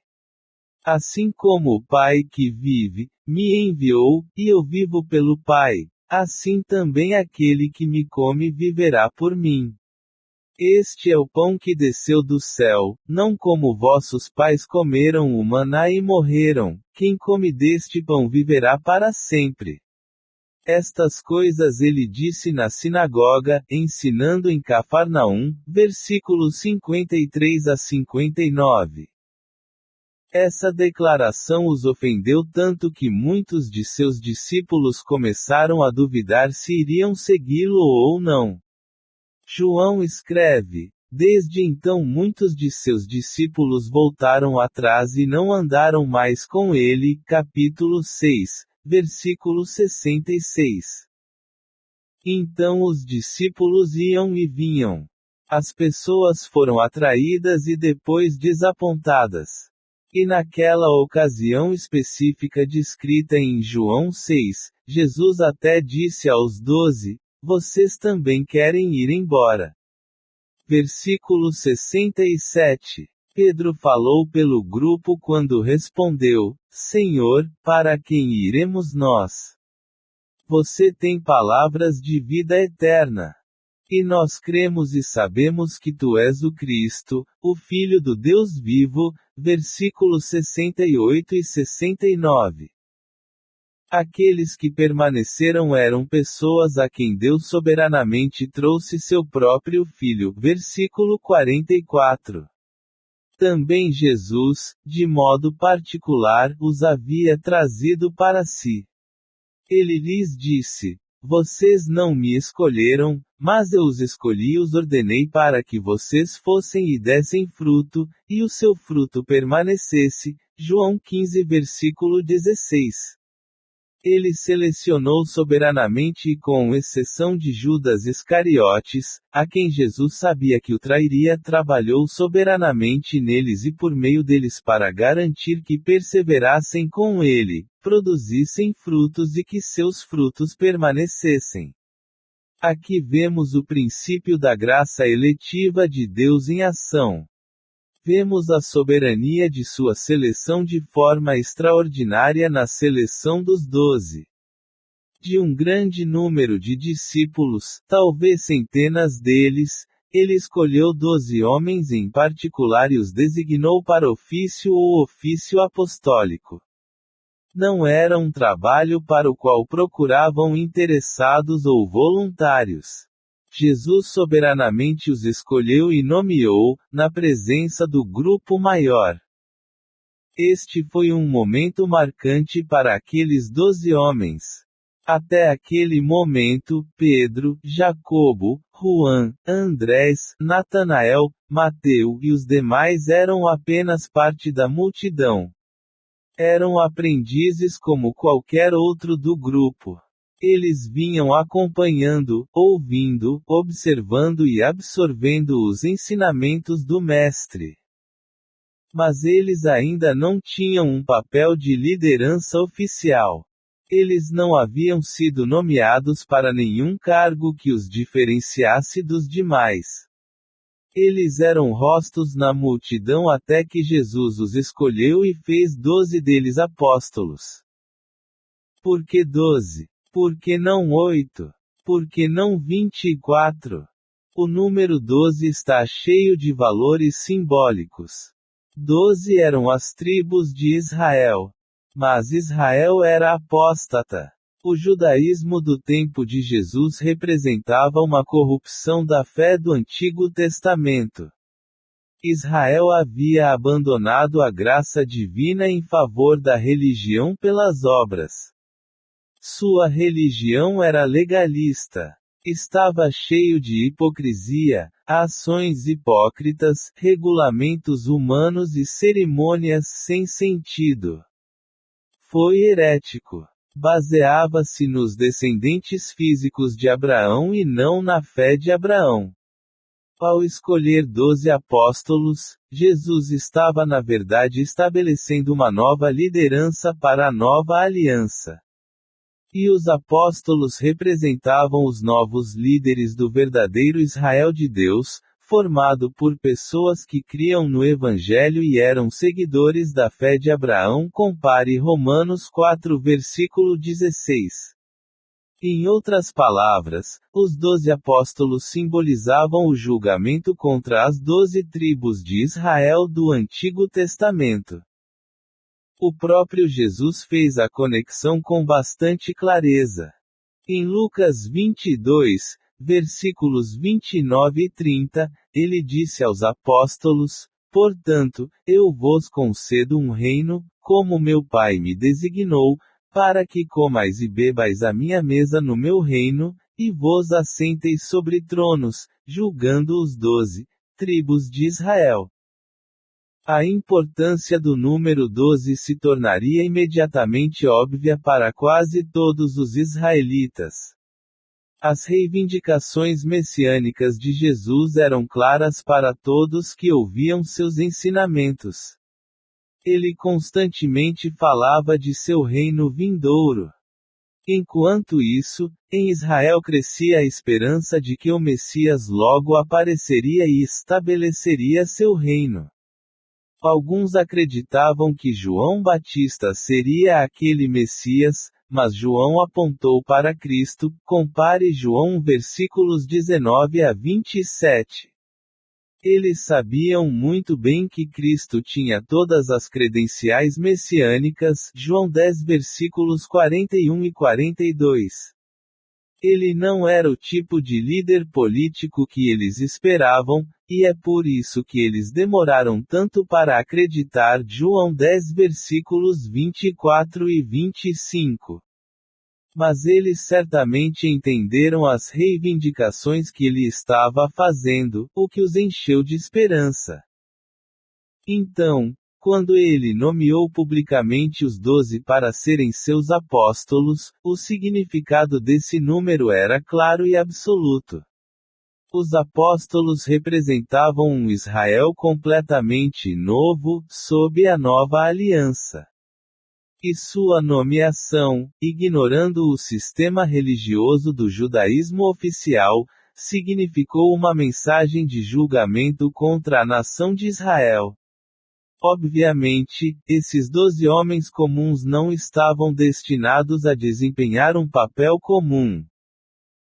Assim como o Pai que vive, me enviou, e eu vivo pelo Pai, assim também aquele que me come viverá por mim. Este é o pão que desceu do céu, não como vossos pais comeram o maná e morreram. Quem come deste pão viverá para sempre. Estas coisas ele disse na sinagoga, ensinando em Cafarnaum, versículos 53 a 59. Essa declaração os ofendeu tanto que muitos de seus discípulos começaram a duvidar se iriam segui-lo ou não. João escreve: desde então muitos de seus discípulos voltaram atrás e não andaram mais com ele. Capítulo 6, versículo 66. Então os discípulos iam e vinham. As pessoas foram atraídas e depois desapontadas. E naquela ocasião específica descrita em João 6, Jesus até disse aos 12: vocês também querem ir embora. Versículo 67. Pedro falou pelo grupo quando respondeu: Senhor, para quem iremos nós? Você tem palavras de vida eterna. E nós cremos e sabemos que tu és o Cristo, o Filho do Deus vivo. Versículos 68 e 69. Aqueles que permaneceram eram pessoas a quem Deus soberanamente trouxe seu próprio Filho. Versículo 44. Também Jesus, de modo particular, os havia trazido para si. Ele lhes disse: vocês não me escolheram, mas eu os escolhi e os ordenei para que vocês fossem e dessem fruto, e o seu fruto permanecesse. João 15 versículo 16. Ele selecionou soberanamente e com exceção de Judas Iscariotes, a quem Jesus sabia que o trairia, trabalhou soberanamente neles e por meio deles para garantir que perseverassem com ele, produzissem frutos e que seus frutos permanecessem. Aqui vemos o princípio da graça eletiva de Deus em ação. Vemos a soberania de sua seleção de forma extraordinária na seleção dos 12. De um grande número de discípulos, talvez centenas deles, ele escolheu 12 homens em particular e os designou para ofício ou ofício apostólico. Não era um trabalho para o qual procuravam interessados ou voluntários. Jesus soberanamente os escolheu e nomeou, na presença do grupo maior. Este foi um momento marcante para aqueles 12 homens. Até aquele momento, Pedro, Jacobo, Juan, Andrés, Natanael, Mateu e os demais eram apenas parte da multidão. Eram aprendizes como qualquer outro do grupo. Eles vinham acompanhando, ouvindo, observando e absorvendo os ensinamentos do Mestre. Mas eles ainda não tinham um papel de liderança oficial. Eles não haviam sido nomeados para nenhum cargo que os diferenciasse dos demais. Eles eram rostos na multidão até que Jesus os escolheu e fez 12 deles apóstolos. Por que 12? Por que não 8? Por que não 24? O número 12 está cheio de valores simbólicos. 12 eram as tribos de Israel. Mas Israel era apóstata. O judaísmo do tempo de Jesus representava uma corrupção da fé do Antigo Testamento. Israel havia abandonado a graça divina em favor da religião pelas obras. Sua religião era legalista. Estava cheio de hipocrisia, ações hipócritas, regulamentos humanos e cerimônias sem sentido. Foi herético. Baseava-se nos descendentes físicos de Abraão e não na fé de Abraão. Ao escolher 12 apóstolos, Jesus estava na verdade estabelecendo uma nova liderança para a nova aliança. E os apóstolos representavam os novos líderes do verdadeiro Israel de Deus, formado por pessoas que criam no Evangelho e eram seguidores da fé de Abraão. Compare Romanos 4 versículo 16. Em outras palavras, os 12 apóstolos simbolizavam o julgamento contra as 12 tribos de Israel do Antigo Testamento. O próprio Jesus fez a conexão com bastante clareza. Em Lucas 22, versículos 29 e 30, ele disse aos apóstolos: Portanto, eu vos concedo um reino, como meu Pai me designou, para que comais e bebais à minha mesa no meu reino, e vos assenteis sobre tronos, julgando os 12 tribos de Israel. A importância do número 12 se tornaria imediatamente óbvia para quase todos os israelitas. As reivindicações messiânicas de Jesus eram claras para todos que ouviam seus ensinamentos. Ele constantemente falava de seu reino vindouro. Enquanto isso, em Israel crescia a esperança de que o Messias logo apareceria e estabeleceria seu reino. Alguns acreditavam que João Batista seria aquele Messias, mas João apontou para Cristo. Compare João versículos 19 a 27. Eles sabiam muito bem que Cristo tinha todas as credenciais messiânicas. João 10 versículos 41 e 42. Ele não era o tipo de líder político que eles esperavam, e é por isso que eles demoraram tanto para acreditar. João 10 versículos 24 e 25. Mas eles certamente entenderam as reivindicações que ele estava fazendo, o que os encheu de esperança. Então, quando ele nomeou publicamente os 12 para serem seus apóstolos, o significado desse número era claro e absoluto. Os apóstolos representavam um Israel completamente novo, sob a nova aliança. E sua nomeação, ignorando o sistema religioso do judaísmo oficial, significou uma mensagem de julgamento contra a nação de Israel. Obviamente, esses 12 homens comuns não estavam destinados a desempenhar um papel comum.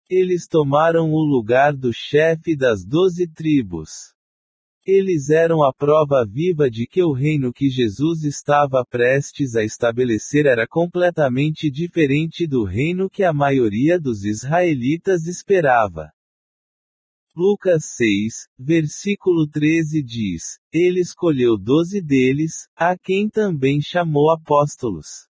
Eles tomaram o lugar do chefe das 12 tribos. Eles eram a prova viva de que o reino que Jesus estava prestes a estabelecer era completamente diferente do reino que a maioria dos israelitas esperava. Lucas 6, versículo 13 diz: Ele escolheu 12 deles, a quem também chamou apóstolos.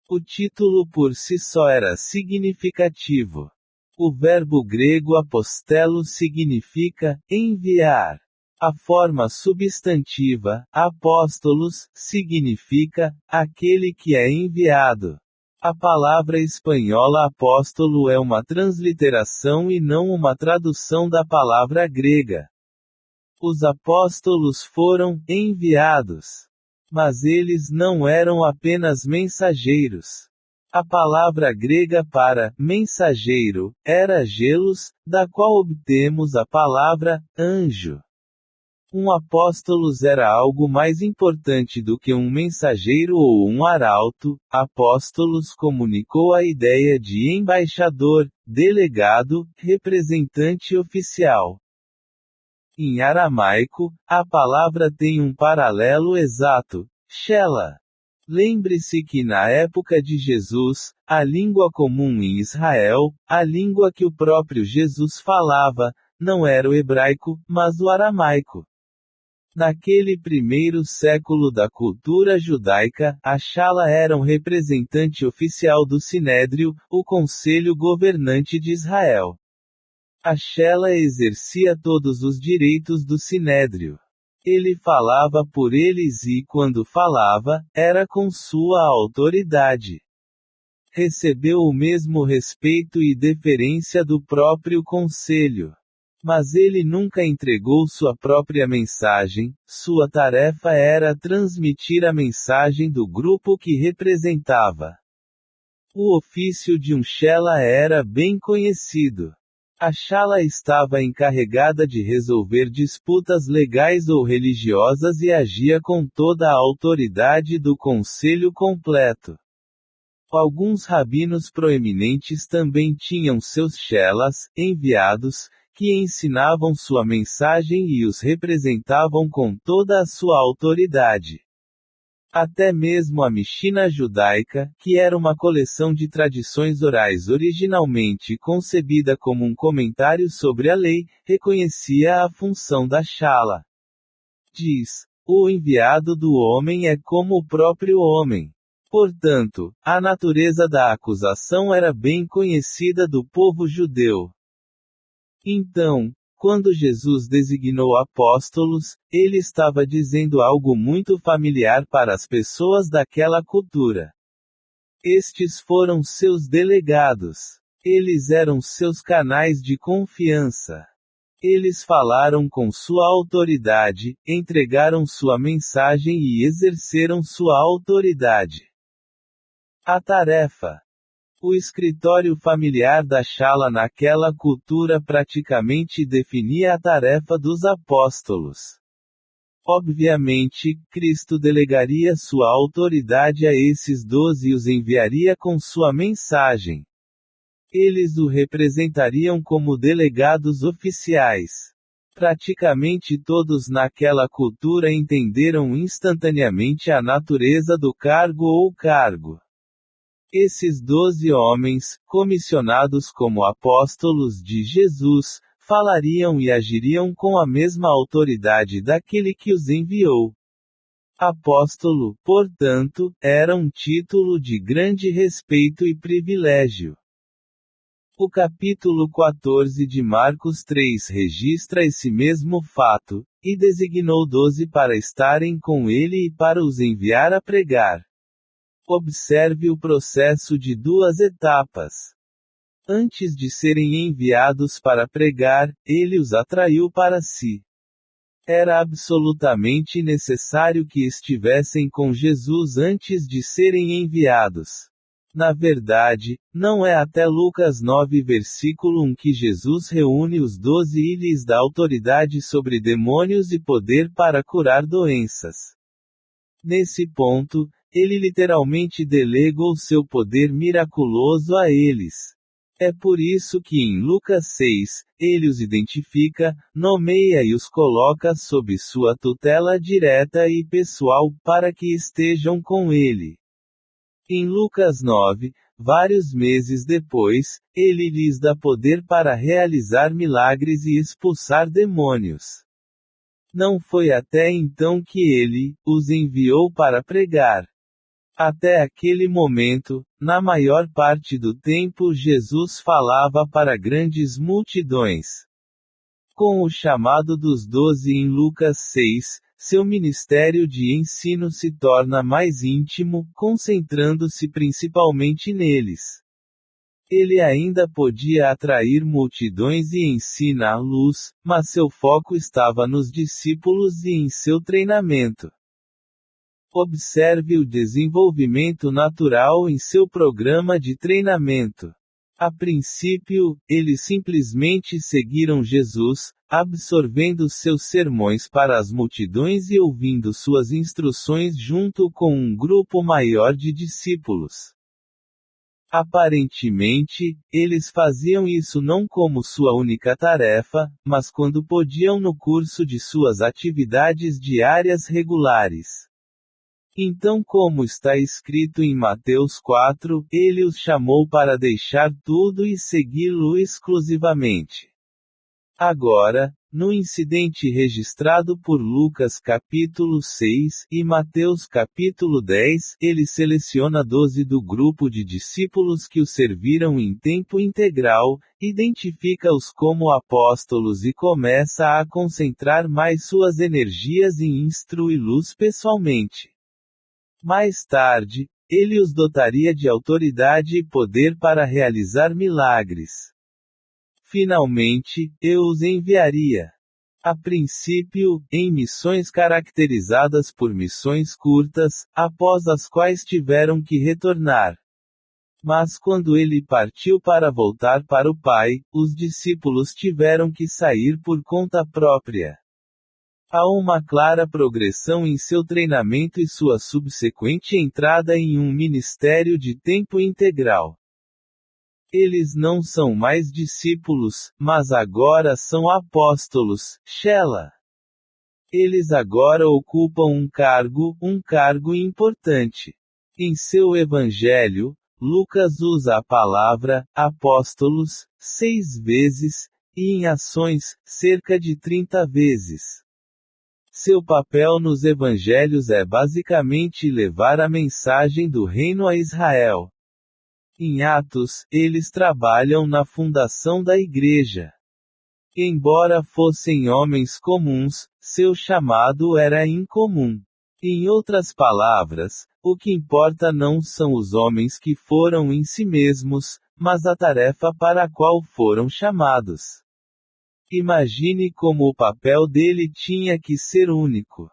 O título por si só era significativo. O verbo grego apostelo significa enviar. A forma substantiva, apóstolos, significa aquele que é enviado. A palavra espanhola apóstolo é uma transliteração e não uma tradução da palavra grega. Os apóstolos foram enviados. Mas eles não eram apenas mensageiros. A palavra grega para mensageiro era gelos, da qual obtemos a palavra anjo. Um apóstolos era algo mais importante do que um mensageiro ou um arauto. Apóstolos comunicou a ideia de embaixador, delegado, representante oficial. Em aramaico, a palavra tem um paralelo exato, shela. Lembre-se que na época de Jesus, a língua comum em Israel, a língua que o próprio Jesus falava, não era o hebraico, mas o aramaico. Naquele primeiro século da cultura judaica, a Shala era um representante oficial do Sinédrio, o conselho governante de Israel. A Shela exercia todos os direitos do Sinédrio. Ele falava por eles e quando falava, era com sua autoridade. Recebeu o mesmo respeito e deferência do próprio conselho. Mas ele nunca entregou sua própria mensagem, sua tarefa era transmitir a mensagem do grupo que representava. O ofício de um Shela era bem conhecido. A Shala estava encarregada de resolver disputas legais ou religiosas e agia com toda a autoridade do conselho completo. Alguns rabinos proeminentes também tinham seus Shelas, enviados, que ensinavam sua mensagem e os representavam com toda a sua autoridade. Até mesmo a Mishna judaica, que era uma coleção de tradições orais originalmente concebida como um comentário sobre a lei, reconhecia a função da Shala. Diz: o enviado do homem é como o próprio homem. Portanto, a natureza da acusação era bem conhecida do povo judeu. Então, quando Jesus designou apóstolos, ele estava dizendo algo muito familiar para as pessoas daquela cultura. Estes foram seus delegados. Eles eram seus canais de confiança. Eles falaram com sua autoridade, entregaram sua mensagem e exerceram sua autoridade. A tarefa. O escritório familiar da Shala naquela cultura praticamente definia a tarefa dos apóstolos. Obviamente, Cristo delegaria sua autoridade a esses 12 e os enviaria com sua mensagem. Eles o representariam como delegados oficiais. Praticamente todos naquela cultura entenderam instantaneamente a natureza do cargo ou cargo. Esses 12 homens, comissionados como apóstolos de Jesus, falariam e agiriam com a mesma autoridade daquele que os enviou. Apóstolo, portanto, era um título de grande respeito e privilégio. O capítulo 14 de Marcos 3 registra esse mesmo fato, e designou 12 para estarem com ele e para os enviar a pregar. Observe o processo de duas etapas. Antes de serem enviados para pregar, ele os atraiu para si. Era absolutamente necessário que estivessem com Jesus antes de serem enviados. Na verdade, não é até Lucas 9 versículo 1 que Jesus reúne os 12 e lhes dá autoridade sobre demônios e poder para curar doenças. Nesse ponto, ele literalmente delegou seu poder miraculoso a eles. É por isso que em Lucas 6, ele os identifica, nomeia e os coloca sob sua tutela direta e pessoal, para que estejam com ele. Em Lucas 9, vários meses depois, ele lhes dá poder para realizar milagres e expulsar demônios. Não foi até então que ele os enviou para pregar. Até aquele momento, na maior parte do tempo Jesus falava para grandes multidões. Com o chamado dos 12 em Lucas 6, seu ministério de ensino se torna mais íntimo, concentrando-se principalmente neles. Ele ainda podia atrair multidões e ensina a luz, mas seu foco estava nos discípulos e em seu treinamento. Observe o desenvolvimento natural em seu programa de treinamento. A princípio, eles simplesmente seguiram Jesus, absorvendo seus sermões para as multidões e ouvindo suas instruções junto com um grupo maior de discípulos. Aparentemente, eles faziam isso não como sua única tarefa, mas quando podiam no curso de suas atividades diárias regulares. Então, como está escrito em Mateus 4, ele os chamou para deixar tudo e segui-lo exclusivamente. Agora, no incidente registrado por Lucas capítulo 6 e Mateus capítulo 10, ele seleciona 12 do grupo de discípulos que o serviram em tempo integral, identifica-os como apóstolos e começa a concentrar mais suas energias em instruí-los pessoalmente. Mais tarde, ele os dotaria de autoridade e poder para realizar milagres. Finalmente, eu os enviaria. A princípio, em missões caracterizadas por missões curtas, após as quais tiveram que retornar. Mas quando ele partiu para voltar para o Pai, os discípulos tiveram que sair por conta própria. Há uma clara progressão em seu treinamento e sua subsequente entrada em um ministério de tempo integral. Eles não são mais discípulos, mas agora são apóstolos, Sheila. Eles agora ocupam um cargo importante. Em seu evangelho, Lucas usa a palavra apóstolos 6 vezes, e em ações, cerca de 30 vezes. Seu papel nos evangelhos é basicamente levar a mensagem do reino a Israel. Em Atos, eles trabalham na fundação da igreja. Embora fossem homens comuns, seu chamado era incomum. Em outras palavras, o que importa não são os homens que foram em si mesmos, mas a tarefa para a qual foram chamados. Imagine como o papel dele tinha que ser único.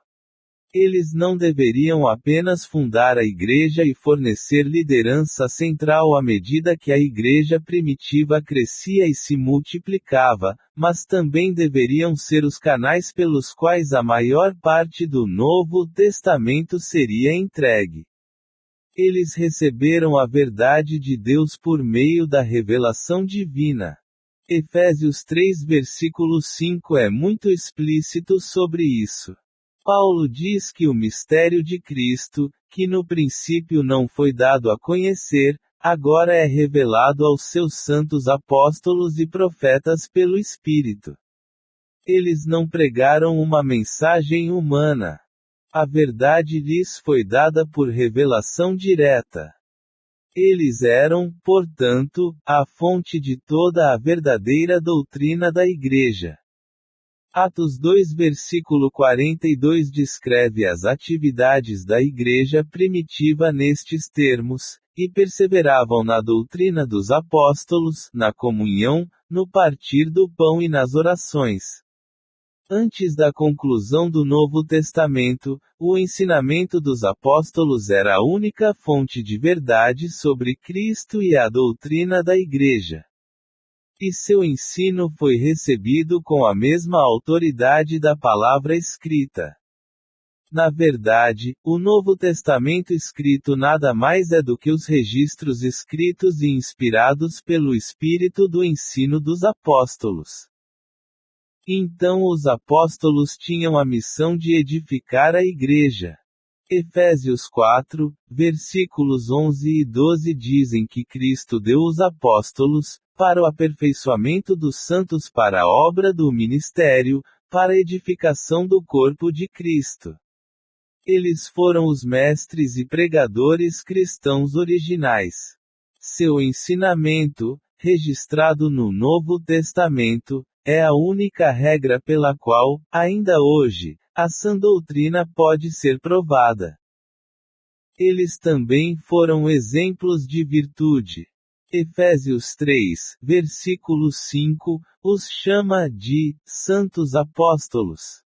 Eles não deveriam apenas fundar a igreja e fornecer liderança central à medida que a igreja primitiva crescia e se multiplicava, mas também deveriam ser os canais pelos quais a maior parte do Novo Testamento seria entregue. Eles receberam a verdade de Deus por meio da revelação divina. Efésios 3 versículo 5 é muito explícito sobre isso. Paulo diz que o mistério de Cristo, que no princípio não foi dado a conhecer, agora é revelado aos seus santos apóstolos e profetas pelo Espírito. Eles não pregaram uma mensagem humana. A verdade lhes foi dada por revelação direta. Eles eram, portanto, a fonte de toda a verdadeira doutrina da Igreja. Atos 2 versículo 42 descreve as atividades da Igreja primitiva nestes termos: e perseveravam na doutrina dos apóstolos, na comunhão, no partir do pão e nas orações. Antes da conclusão do Novo Testamento, o ensinamento dos apóstolos era a única fonte de verdade sobre Cristo e a doutrina da Igreja. E seu ensino foi recebido com a mesma autoridade da palavra escrita. Na verdade, o Novo Testamento escrito nada mais é do que os registros escritos e inspirados pelo Espírito do ensino dos apóstolos. Então os apóstolos tinham a missão de edificar a igreja. Efésios 4, versículos 11 e 12 dizem que Cristo deu os apóstolos, para o aperfeiçoamento dos santos para a obra do ministério, para a edificação do corpo de Cristo. Eles foram os mestres e pregadores cristãos originais. Seu ensinamento, registrado no Novo Testamento, é a única regra pela qual, ainda hoje, a sã doutrina pode ser provada. Eles também foram exemplos de virtude. Efésios 3, versículo 5, os chama de santos apóstolos.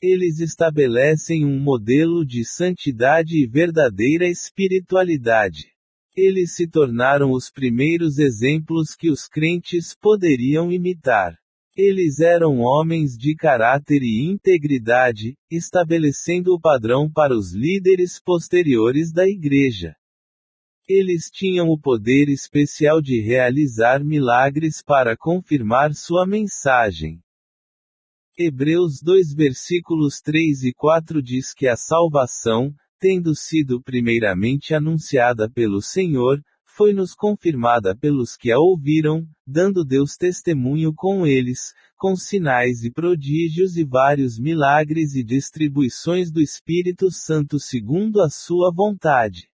Eles estabelecem um modelo de santidade e verdadeira espiritualidade. Eles se tornaram os primeiros exemplos que os crentes poderiam imitar. Eles eram homens de caráter e integridade, estabelecendo o padrão para os líderes posteriores da igreja. Eles tinham o poder especial de realizar milagres para confirmar sua mensagem. Hebreus 2 versículos 3 e 4 diz que a salvação, tendo sido primeiramente anunciada pelo Senhor, foi-nos confirmada pelos que a ouviram, dando Deus testemunho com eles, com sinais e prodígios e vários milagres e distribuições do Espírito Santo segundo a sua vontade.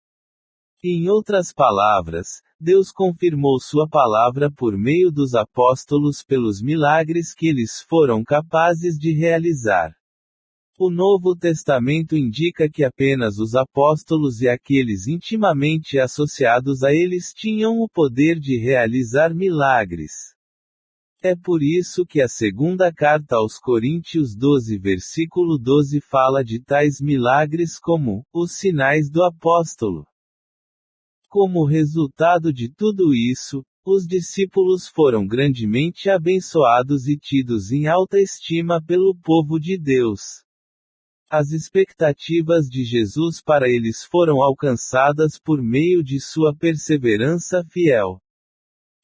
Em outras palavras, Deus confirmou sua palavra por meio dos apóstolos pelos milagres que eles foram capazes de realizar. O Novo Testamento indica que apenas os apóstolos e aqueles intimamente associados a eles tinham o poder de realizar milagres. É por isso que a segunda carta aos Coríntios 12 versículo 12 fala de tais milagres como os sinais do apóstolo. Como resultado de tudo isso, os discípulos foram grandemente abençoados e tidos em alta estima pelo povo de Deus. As expectativas de Jesus para eles foram alcançadas por meio de sua perseverança fiel.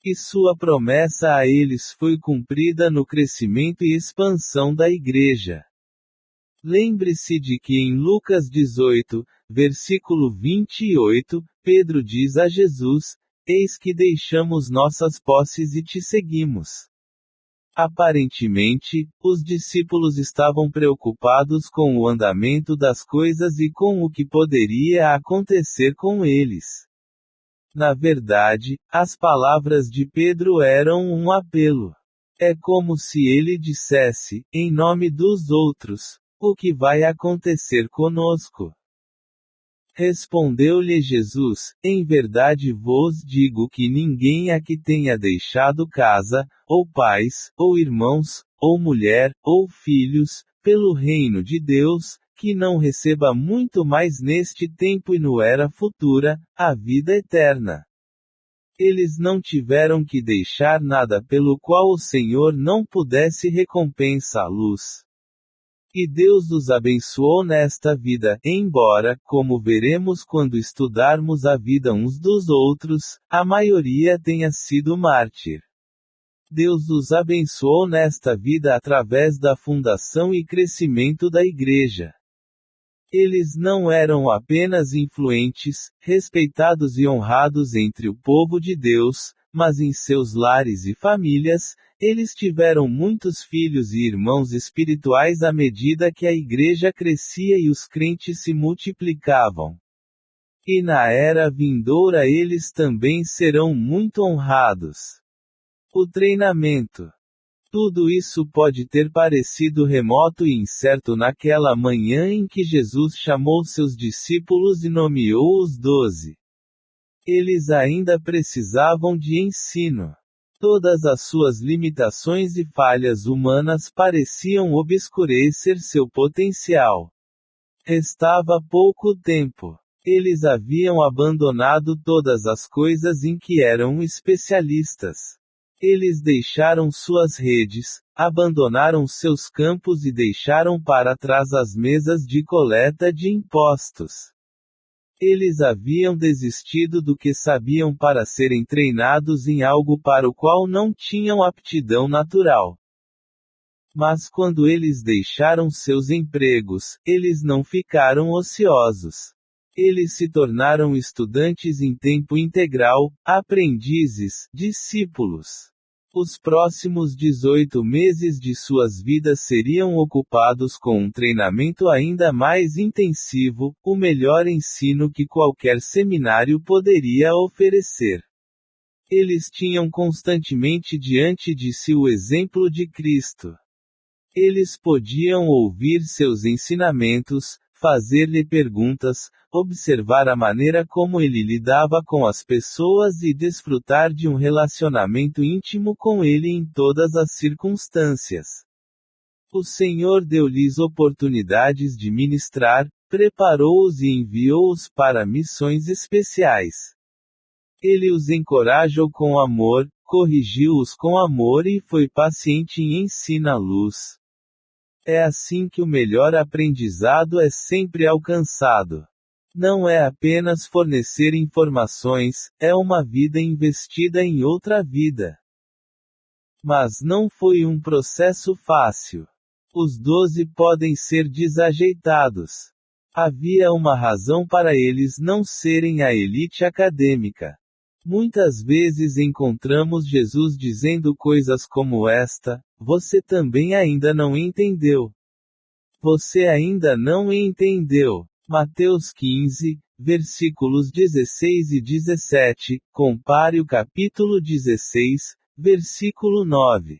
E sua promessa a eles foi cumprida no crescimento e expansão da igreja. Lembre-se de que em Lucas 18, versículo 28, Pedro diz a Jesus: Eis que deixamos nossas posses e te seguimos. Aparentemente, os discípulos estavam preocupados com o andamento das coisas e com o que poderia acontecer com eles. Na verdade, as palavras de Pedro eram um apelo. É como se ele dissesse, em nome dos outros: o que vai acontecer conosco? Respondeu-lhe Jesus: Em verdade vos digo que ninguém aqui tenha deixado casa, ou pais, ou irmãos, ou mulher, ou filhos, pelo reino de Deus, que não receba muito mais neste tempo e no era futura, a vida eterna. Eles não tiveram que deixar nada pelo qual o Senhor não pudesse recompensá-los. E Deus os abençoou nesta vida, embora, como veremos quando estudarmos a vida uns dos outros, a maioria tenha sido mártir. Deus os abençoou nesta vida através da fundação e crescimento da igreja. Eles não eram apenas influentes, respeitados e honrados entre o povo de Deus, mas em seus lares e famílias, eles tiveram muitos filhos e irmãos espirituais à medida que a igreja crescia e os crentes se multiplicavam. E na era vindoura eles também serão muito honrados. O treinamento. Tudo isso pode ter parecido remoto e incerto naquela manhã em que Jesus chamou seus discípulos e nomeou os 12. Eles ainda precisavam de ensino. Todas as suas limitações e falhas humanas pareciam obscurecer seu potencial. Restava pouco tempo. Eles haviam abandonado todas as coisas em que eram especialistas. Eles deixaram suas redes, abandonaram seus campos e deixaram para trás as mesas de coleta de impostos. Eles haviam desistido do que sabiam para serem treinados em algo para o qual não tinham aptidão natural. Mas quando eles deixaram seus empregos, eles não ficaram ociosos. Eles se tornaram estudantes em tempo integral, aprendizes, discípulos. Os próximos 18 meses de suas vidas seriam ocupados com um treinamento ainda mais intensivo, o melhor ensino que qualquer seminário poderia oferecer. Eles tinham constantemente diante de si o exemplo de Cristo. Eles podiam ouvir seus ensinamentos, fazer-lhe perguntas, observar a maneira como ele lidava com as pessoas e desfrutar de um relacionamento íntimo com ele em todas as circunstâncias. O Senhor deu-lhes oportunidades de ministrar, preparou-os e enviou-os para missões especiais. Ele os encorajou com amor, corrigiu-os com amor e foi paciente em ensiná-los. É assim que o melhor aprendizado é sempre alcançado. Não é apenas fornecer informações, é uma vida investida em outra vida. Mas não foi um processo fácil. Os 12 podem ser desajeitados. Havia uma razão para eles não serem a elite acadêmica. Muitas vezes encontramos Jesus dizendo coisas como esta: você também ainda não entendeu. Você ainda não entendeu. Mateus 15, versículos 16 e 17, compare o capítulo 16, versículo 9.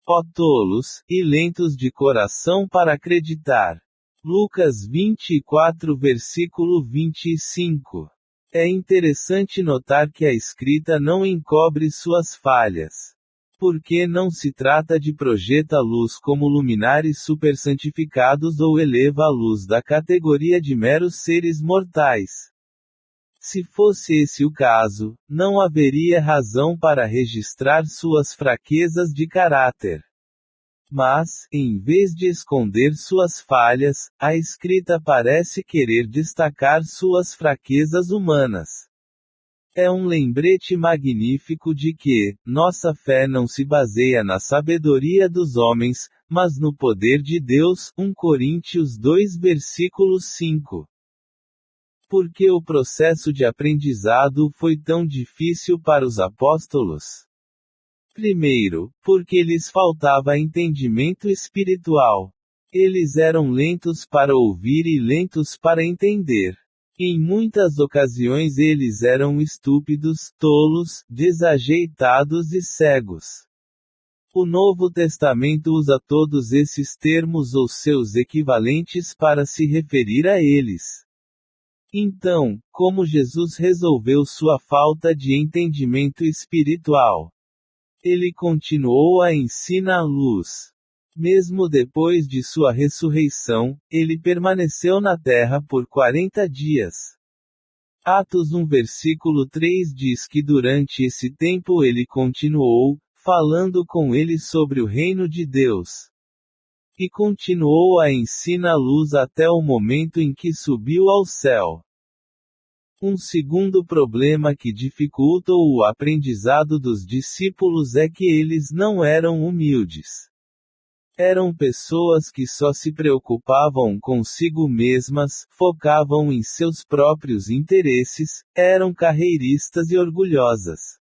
Ó tolos, e lentos de coração para acreditar. Lucas 24 versículo 25. É interessante notar que a escrita não encobre suas falhas. Porque não se trata de projeta luz como luminares supersantificados ou eleva a luz da categoria de meros seres mortais. Se fosse esse o caso, não haveria razão para registrar suas fraquezas de caráter. Mas, em vez de esconder suas falhas, a escrita parece querer destacar suas fraquezas humanas. É um lembrete magnífico de que, nossa fé não se baseia na sabedoria dos homens, mas no poder de Deus. 1 Coríntios 2 versículo 5. Por que o processo de aprendizado foi tão difícil para os apóstolos? Primeiro, porque lhes faltava entendimento espiritual. Eles eram lentos para ouvir e lentos para entender. Em muitas ocasiões eles eram estúpidos, tolos, desajeitados e cegos. O Novo Testamento usa todos esses termos ou seus equivalentes para se referir a eles. Então, como Jesus resolveu sua falta de entendimento espiritual? Ele continuou a ensiná-los. Mesmo depois de sua ressurreição, ele permaneceu na terra por 40 dias. Atos 1 versículo 3 diz que durante esse tempo ele continuou, falando com eles sobre o reino de Deus. E continuou a ensiná-los até o momento em que subiu ao céu. Um segundo problema que dificultou o aprendizado dos discípulos é que eles não eram humildes. Eram pessoas que só se preocupavam consigo mesmas, focavam em seus próprios interesses, eram carreiristas e orgulhosas.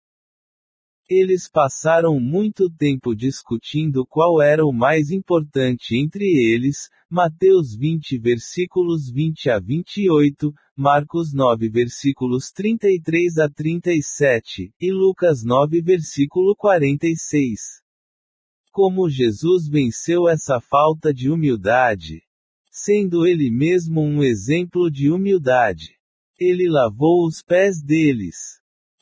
Eles passaram muito tempo discutindo qual era o mais importante entre eles, Mateus 20 versículos 20 a 28, Marcos 9 versículos 33 a 37, e Lucas 9 versículo 46. Como Jesus venceu essa falta de humildade? Sendo ele mesmo um exemplo de humildade. Ele lavou os pés deles.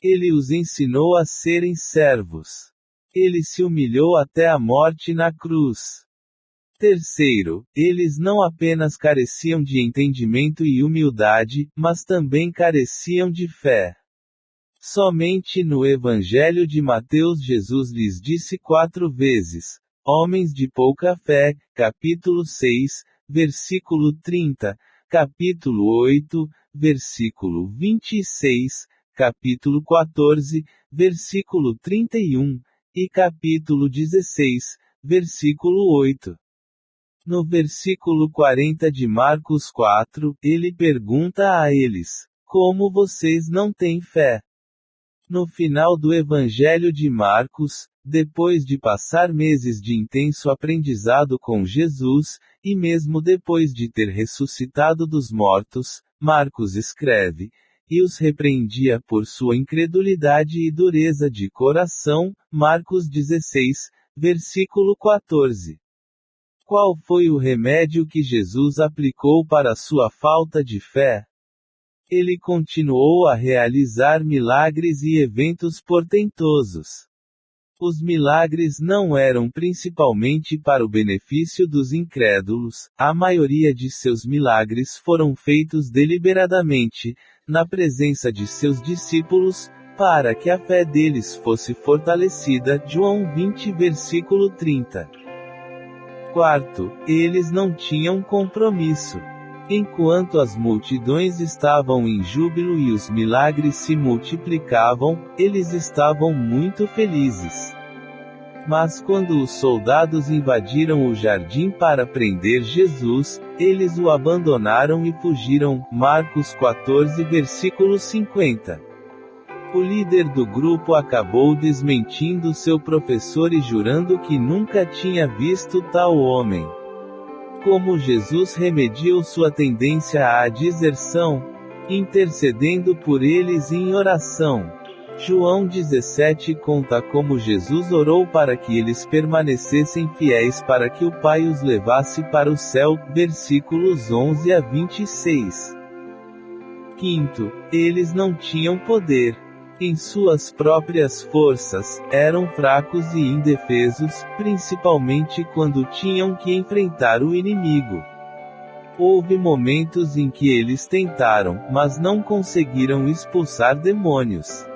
Ele os ensinou a serem servos. Ele se humilhou até a morte na cruz. Terceiro, eles não apenas careciam de entendimento e humildade, mas também careciam de fé. Somente no Evangelho de Mateus Jesus lhes disse 4 vezes: homens de pouca fé, capítulo 6, versículo 30, capítulo 8, versículo 26, capítulo 14, versículo 31, e capítulo 16, versículo 8. No versículo 40 de Marcos 4, ele pergunta a eles: como vocês não têm fé? No final do Evangelho de Marcos, depois de passar meses de intenso aprendizado com Jesus, e mesmo depois de ter ressuscitado dos mortos, Marcos escreve: e os repreendia por sua incredulidade e dureza de coração. Marcos 16, versículo 14. Qual foi o remédio que Jesus aplicou para sua falta de fé? Ele continuou a realizar milagres e eventos portentosos. Os milagres não eram principalmente para o benefício dos incrédulos, a maioria de seus milagres foram feitos deliberadamente, na presença de seus discípulos, para que a fé deles fosse fortalecida. João 20 versículo 30. Quarto, eles não tinham compromisso. Enquanto as multidões estavam em júbilo e os milagres se multiplicavam, eles estavam muito felizes. Mas quando os soldados invadiram o jardim para prender Jesus, eles o abandonaram e fugiram. Marcos 14 versículo 50. O líder do grupo acabou desmentindo seu professor e jurando que nunca tinha visto tal homem. Como Jesus remediou sua tendência à deserção? Intercedendo por eles em oração. João 17 conta como Jesus orou para que eles permanecessem fiéis para que o Pai os levasse para o céu, versículos 11 a 26. Quinto, eles não tinham poder. Em suas próprias forças, eram fracos e indefesos, principalmente quando tinham que enfrentar o inimigo. Houve momentos em que eles tentaram, mas não conseguiram expulsar demônios.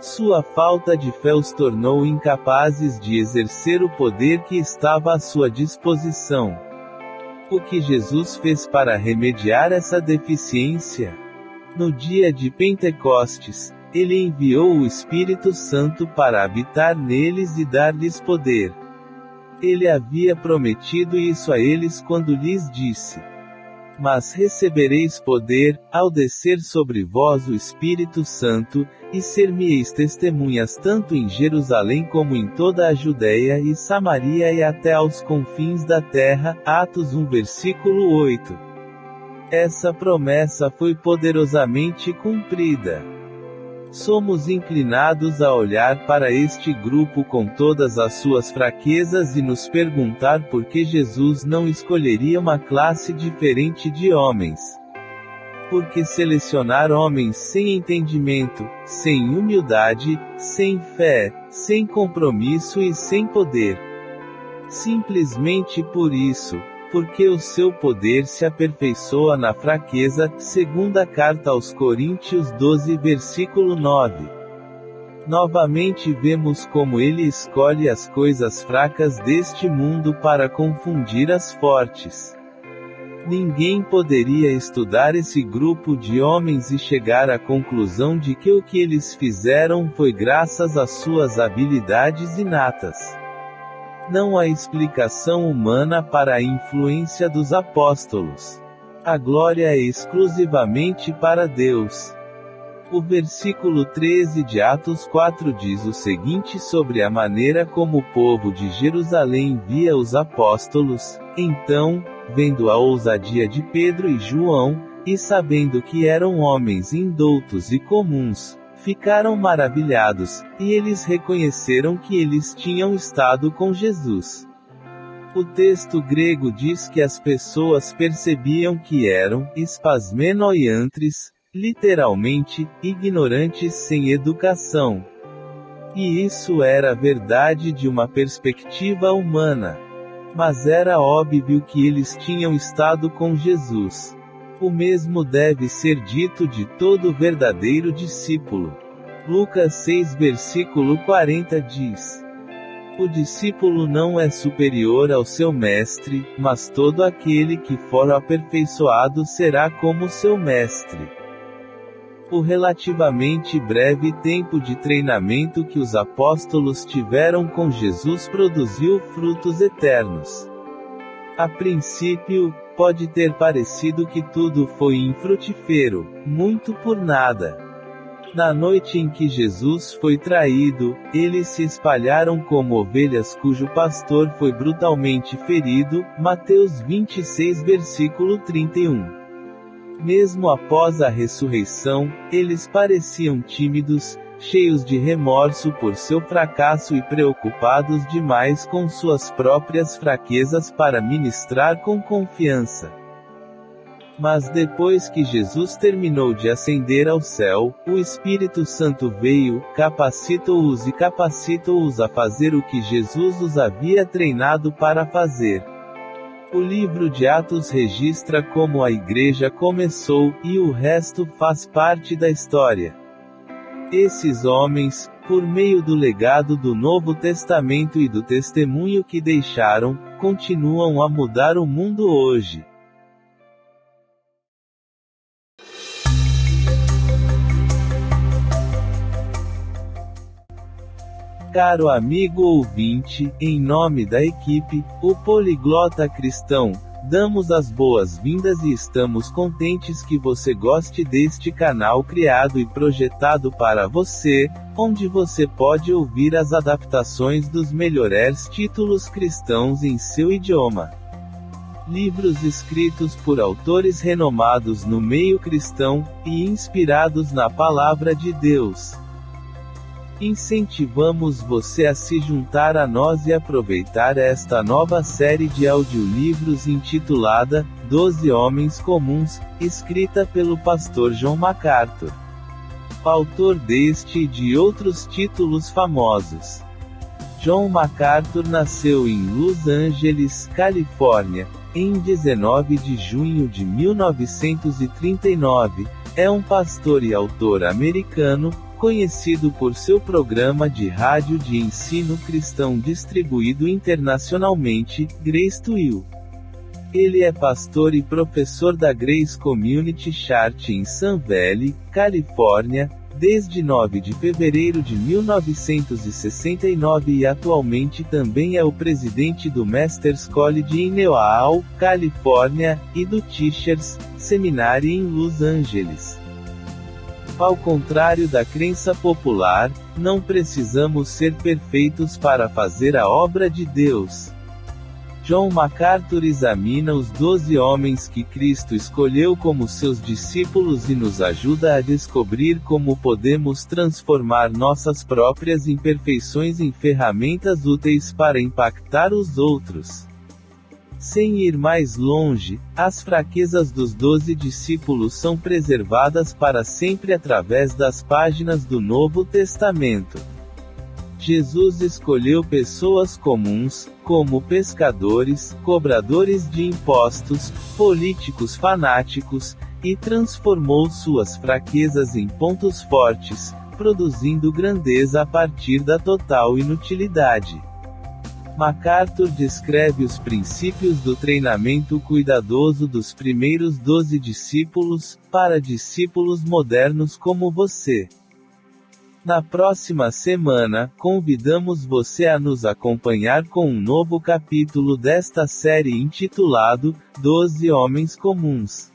Sua falta de fé os tornou incapazes de exercer o poder que estava à sua disposição. O que Jesus fez para remediar essa deficiência? No dia de Pentecostes, ele enviou o Espírito Santo para habitar neles e dar-lhes poder. Ele havia prometido isso a eles quando lhes disse: mas recebereis poder, ao descer sobre vós o Espírito Santo, e ser-me-eis testemunhas tanto em Jerusalém como em toda a Judéia e Samaria e até aos confins da terra. Atos 1 versículo 8. Essa promessa foi poderosamente cumprida. Somos inclinados a olhar para este grupo com todas as suas fraquezas e nos perguntar por que Jesus não escolheria uma classe diferente de homens. Por que selecionar homens sem entendimento, sem humildade, sem fé, sem compromisso e sem poder? Simplesmente por isso. Porque o seu poder se aperfeiçoa na fraqueza. Segunda carta aos Coríntios 12 versículo 9. Novamente vemos como ele escolhe as coisas fracas deste mundo para confundir as fortes. Ninguém poderia estudar esse grupo de homens e chegar à conclusão de que o que eles fizeram foi graças às suas habilidades inatas. Não há explicação humana para a influência dos apóstolos. A glória é exclusivamente para Deus. O versículo 13 de Atos 4 diz o seguinte sobre a maneira como o povo de Jerusalém via os apóstolos: então, vendo a ousadia de Pedro e João, e sabendo que eram homens indoutos e comuns, ficaram maravilhados, e eles reconheceram que eles tinham estado com Jesus. O texto grego diz que as pessoas percebiam que eram espasmenoiantres, literalmente, ignorantes sem educação. E isso era verdade de uma perspectiva humana. Mas era óbvio que eles tinham estado com Jesus. O mesmo deve ser dito de todo verdadeiro discípulo. Lucas 6 versículo 40 diz: O discípulo não é superior ao seu mestre, mas todo aquele que for aperfeiçoado será como seu mestre. O relativamente breve tempo de treinamento que os apóstolos tiveram com Jesus produziu frutos eternos. A princípio, pode ter parecido que tudo foi infrutífero, muito por nada. Na noite em que Jesus foi traído, eles se espalharam como ovelhas cujo pastor foi brutalmente ferido, Mateus 26 versículo 31. Mesmo após a ressurreição, eles pareciam tímidos, cheios de remorso por seu fracasso e preocupados demais com suas próprias fraquezas para ministrar com confiança. Mas depois que Jesus terminou de ascender ao céu, o Espírito Santo veio, capacitou-os a fazer o que Jesus os havia treinado para fazer. O livro de Atos registra como a igreja começou, e o resto faz parte da história. Esses homens, por meio do legado do Novo Testamento e do testemunho que deixaram, continuam a mudar o mundo hoje. Caro amigo ouvinte, em nome da equipe, o Poliglota Cristão, damos as boas-vindas e estamos contentes que você goste deste canal criado e projetado para você, onde você pode ouvir as adaptações dos melhores títulos cristãos em seu idioma. Livros escritos por autores renomados no meio cristão, e inspirados na Palavra de Deus. Incentivamos você a se juntar a nós e aproveitar esta nova série de audiolivros intitulada 12 Homens Comuns, escrita pelo pastor John MacArthur. Autor deste e de outros títulos famosos. John MacArthur nasceu em Los Angeles, Califórnia, em 19 de junho de 1939, é um pastor e autor americano, conhecido por seu programa de rádio de ensino cristão distribuído internacionalmente, Grace to You. Ele é pastor e professor da Grace Community Church em Sun Valley, Califórnia, desde 9 de fevereiro de 1969 e atualmente também é o presidente do Masters College em Newhall, Califórnia, e do Teachers Seminary em Los Angeles. Ao contrário da crença popular, não precisamos ser perfeitos para fazer a obra de Deus. John MacArthur examina os 12 homens que Cristo escolheu como seus discípulos e nos ajuda a descobrir como podemos transformar nossas próprias imperfeições em ferramentas úteis para impactar os outros. Sem ir mais longe, as fraquezas dos 12 discípulos são preservadas para sempre através das páginas do Novo Testamento. Jesus escolheu pessoas comuns, como pescadores, cobradores de impostos, políticos fanáticos, e transformou suas fraquezas em pontos fortes, produzindo grandeza a partir da total inutilidade. MacArthur descreve os princípios do treinamento cuidadoso dos primeiros 12 discípulos, para discípulos modernos como você. Na próxima semana, convidamos você a nos acompanhar com um novo capítulo desta série intitulado 12 Homens Comuns.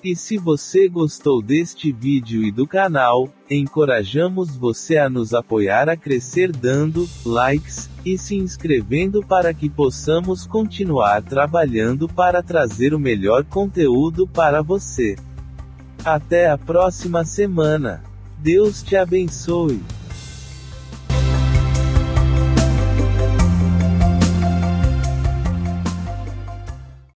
E se você gostou deste vídeo e do canal, encorajamos você a nos apoiar a crescer dando likes e se inscrevendo para que possamos continuar trabalhando para trazer o melhor conteúdo para você. Até a próxima semana. Deus te abençoe.